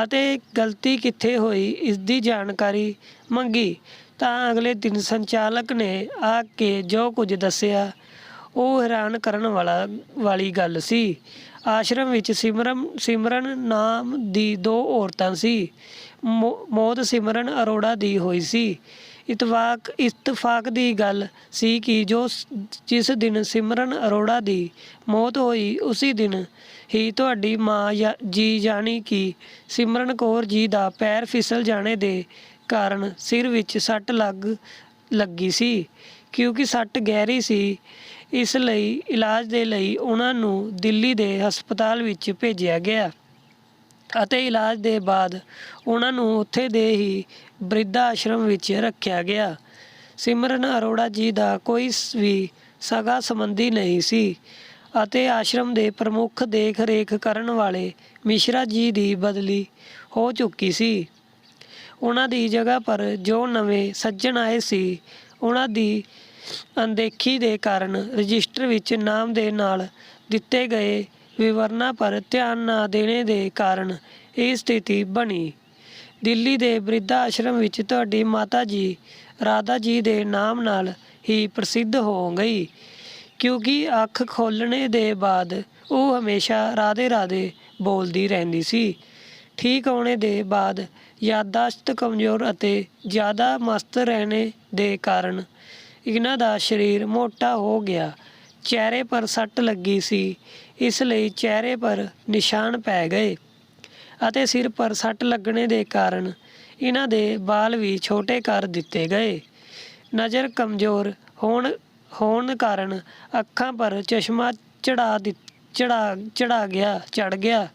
ਅਤੇ ਗਲਤੀ ਕਿੱਥੇ ਹੋਈ ਇਸ ਦੀ ਜਾਣਕਾਰੀ ਮੰਗੀ ਤਾਂ ਅਗਲੇ ਦਿਨ ਸੰਚਾਲਕ ਨੇ ਆ ਕੇ ਜੋ ਕੁਝ ਦੱਸਿਆ ਉਹ ਹੈਰਾਨ ਕਰਨ ਵਾਲੀ ਗੱਲ ਸੀ। ਆਸ਼ਰਮ ਵਿੱਚ ਸਿਮਰਨ ਨਾਮ ਦੀ 2 ਔਰਤਾਂ ਸੀ। ਮੌਤ ਸਿਮਰਨ ਅਰੋੜਾ ਦੀ ਹੋਈ ਸੀ। ਇਤਫਾਕ ਦੀ ਗੱਲ ਸੀ ਕਿ ਜਿਸ ਦਿਨ ਸਿਮਰਨ ਅਰੋੜਾ ਦੀ ਮੌਤ ਹੋਈ ਉਸੇ ਦਿਨ ਹੀ ਤੁਹਾਡੀ ਮਾਂ ਜੀ ਯਾਨੀ ਕਿ ਸਿਮਰਨ ਕੌਰ ਜੀ ਦਾ ਪੈਰ ਫਿਸਲ ਜਾਣੇ ਦੇ ਕਾਰਨ ਸਿਰ ਵਿੱਚ ਸੱਟ ਲੱਗੀ ਸੀ। ਕਿਉਂਕਿ ਸੱਟ ਗਹਿਰੀ ਸੀ, ਇਸ ਲਈ ਇਲਾਜ ਦੇ ਲਈ ਉਹਨਾਂ ਨੂੰ ਦਿੱਲੀ ਦੇ ਹਸਪਤਾਲ ਵਿੱਚ ਭੇਜਿਆ ਗਿਆ ਅਤੇ ਇਲਾਜ ਦੇ ਬਾਅਦ ਉਹਨਾਂ ਨੂੰ ਉੱਥੇ ਦੇ ਹੀ ਬਿਰਧ ਆਸ਼ਰਮ ਵਿੱਚ ਰੱਖਿਆ ਗਿਆ। ਸਿਮਰਨ ਅਰੋੜਾ ਜੀ ਦਾ ਕੋਈ ਵੀ ਸਗਾ ਸੰਬੰਧੀ ਨਹੀਂ ਸੀ ਅਤੇ ਆਸ਼ਰਮ ਦੇ ਪ੍ਰਮੁੱਖ ਦੇਖ ਰੇਖ ਕਰਨ ਵਾਲੇ ਮਿਸ਼ਰਾ ਜੀ ਦੀ ਬਦਲੀ ਹੋ ਚੁੱਕੀ ਸੀ। ਉਹਨਾਂ ਦੀ ਜਗ੍ਹਾ ਪਰ ਜੋ ਨਵੇਂ ਸੱਜਣ ਆਏ ਸੀ, ਉਹਨਾਂ ਦੀ ਅਣਦੇਖੀ ਦੇ ਕਾਰਨ ਰਜਿਸਟਰ ਵਿੱਚ ਨਾਮ ਦੇ ਨਾਲ ਦਿੱਤੇ ਗਏ ਵਿਵਰਨਾਂ ਪਰ ਧਿਆਨ ਨਾ ਦੇਣੇ ਦੇ ਕਾਰਨ ਇਹ ਸਥਿਤੀ ਬਣੀ। ਦਿੱਲੀ ਦੇ ਬਿਰਧਾ ਆਸ਼ਰਮ ਵਿੱਚ ਤੁਹਾਡੀ ਮਾਤਾ ਜੀ ਰਾਧਾ ਜੀ ਦੇ ਨਾਮ ਨਾਲ ਹੀ ਪ੍ਰਸਿੱਧ ਹੋ ਗਈ, ਕਿਉਂਕਿ ਅੱਖ ਖੋਲ੍ਹਣੇ ਦੇ ਬਾਅਦ ਉਹ ਹਮੇਸ਼ਾ ਰਾਧੇ ਰਾਧੇ ਬੋਲਦੀ ਰਹਿੰਦੀ ਸੀ। ਠੀਕ ਹੋਣੇ ਦੇ ਬਾਅਦ ਯਾਦਾਸ਼ਤ ਕਮਜ਼ੋਰ ਅਤੇ ਜ਼ਿਆਦਾ ਮਸਤ ਰਹਿਣੇ ਦੇ ਕਾਰਨ ਇਹਨਾਂ ਦਾ ਸਰੀਰ ਮੋਟਾ ਹੋ ਗਿਆ। ਚਿਹਰੇ ਪਰ ਸੱਟ ਲੱਗੀ ਸੀ, ਇਸ ਲਈ ਚਿਹਰੇ ਪਰ ਨਿਸ਼ਾਨ ਪੈ ਗਏ ਅਤੇ ਸਿਰ ਪਰ ਸੱਟ ਲੱਗਣੇ ਦੇ ਕਾਰਨ ਇਹਨਾਂ ਦੇ ਵਾਲ ਵੀ ਛੋਟੇ ਕਰ ਦਿੱਤੇ ਗਏ। ਨਜ਼ਰ ਕਮਜ਼ੋਰ ਹੋਣ ਕਾਰਨ ਅੱਖਾਂ ਪਰ ਚਸ਼ਮਾ ਚੜ੍ਹ ਗਿਆ।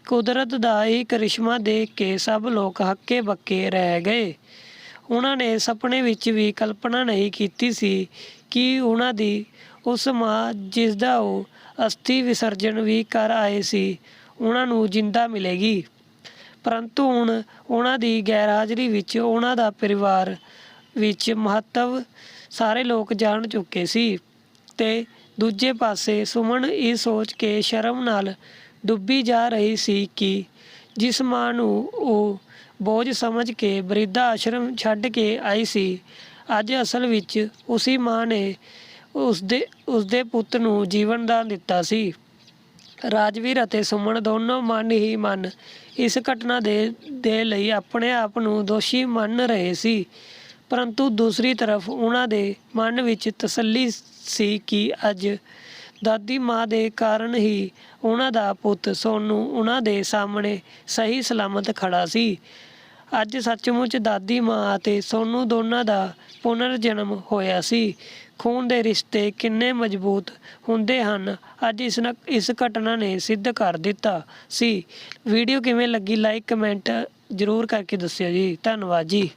ਕੁਦਰਤ ਦਾ ਇਹ ਕਰਿਸ਼ਮਾ ਦੇਖ ਕੇ ਸਭ ਲੋਕ ਹੱਕੇ ਬੱਕੇ ਰਹਿ ਗਏ। ਉਹਨਾਂ ਨੇ ਸੁਪਨੇ ਵਿੱਚ ਵੀ ਕਲਪਨਾ ਨਹੀਂ ਕੀਤੀ ਸੀ ਕਿ ਉਹਨਾਂ ਦੀ ਉਸ ਮਾਂ ਜਿਸ ਦਾ ਉਹ ਅਸਥੀ ਵਿਸਰਜਨ ਵੀ ਕਰ ਆਏ ਸੀ, ਉਹਨਾਂ ਨੂੰ ਜਿੰਦਾ ਮਿਲੇਗੀ। ਪਰੰਤੂ ਹੁਣ ਉਹਨਾਂ ਦੀ ਗੈਰਹਾਜ਼ਰੀ ਵਿੱਚ ਉਹਨਾਂ ਦਾ ਪਰਿਵਾਰ ਵਿੱਚ ਮਹੱਤਵ ਸਾਰੇ ਲੋਕ ਜਾਣ ਚੁੱਕੇ ਸੀ ਤੇ ਦੂਜੇ ਪਾਸੇ ਸੁਮਨ ਇਹ ਸੋਚ ਕੇ ਸ਼ਰਮ ਨਾਲ ਡੁੱਬੀ ਜਾ ਰਹੀ ਸੀ ਕਿ ਜਿਸ ਮਾਂ ਨੂੰ ਉਹ ਬੋਝ ਸਮਝ ਕੇ ਬਿਰਧਾ ਆਸ਼ਰਮ ਛੱਡ ਕੇ ਆਈ ਸੀ, ਅੱਜ ਅਸਲ ਵਿੱਚ ਉਸੀ ਮਾਂ ਨੇ ਉਸਦੇ ਪੁੱਤ ਨੂੰ ਜੀਵਨ ਦਾਨ ਦਿੱਤਾ ਸੀ। ਰਾਜਵੀਰ ਅਤੇ ਸੁਮਨ ਦੋਨੋਂ ਮਨ ਹੀ ਮਨ ਇਸ ਘਟਨਾ ਦੇ ਲਈ ਆਪਣੇ ਆਪ ਨੂੰ ਦੋਸ਼ੀ ਮੰਨ ਰਹੇ ਸੀ, ਪਰੰਤੂ ਦੂਸਰੀ ਤਰਫ ਉਹਨਾਂ ਦੇ ਮਨ ਵਿੱਚ ਤਸੱਲੀ ਸੀ ਕਿ ਅੱਜ ਦਾਦੀ ਮਾਂ ਦੇ ਕਾਰਨ ਹੀ ਉਹਨਾਂ ਦਾ ਪੁੱਤ ਸੋਨੂੰ ਉਹਨਾਂ ਦੇ ਸਾਹਮਣੇ ਸਹੀ ਸਲਾਮਤ ਖੜਾ ਸੀ। ਅੱਜ ਸੱਚਮੁੱਚ ਦਾਦੀ ਮਾਂ ਅਤੇ ਸੋਨੂੰ ਦੋਨਾਂ ਦਾ ਪੁਨਰ ਜਨਮ ਹੋਇਆ ਸੀ। ਖੂਨ ਦੇ ਰਿਸ਼ਤੇ ਕਿੰਨੇ ਮਜ਼ਬੂਤ ਹੁੰਦੇ ਹਨ, ਅੱਜ ਇਸ ਘਟਨਾ ਨੇ ਸਿੱਧ ਕਰ ਦਿੱਤਾ ਸੀ। ਵੀਡੀਓ ਕਿਵੇਂ ਲੱਗੀ, ਲਾਈਕ ਕਮੈਂਟ ਜ਼ਰੂਰ ਕਰਕੇ ਦੱਸਿਓ ਜੀ। ਧੰਨਵਾਦ ਜੀ।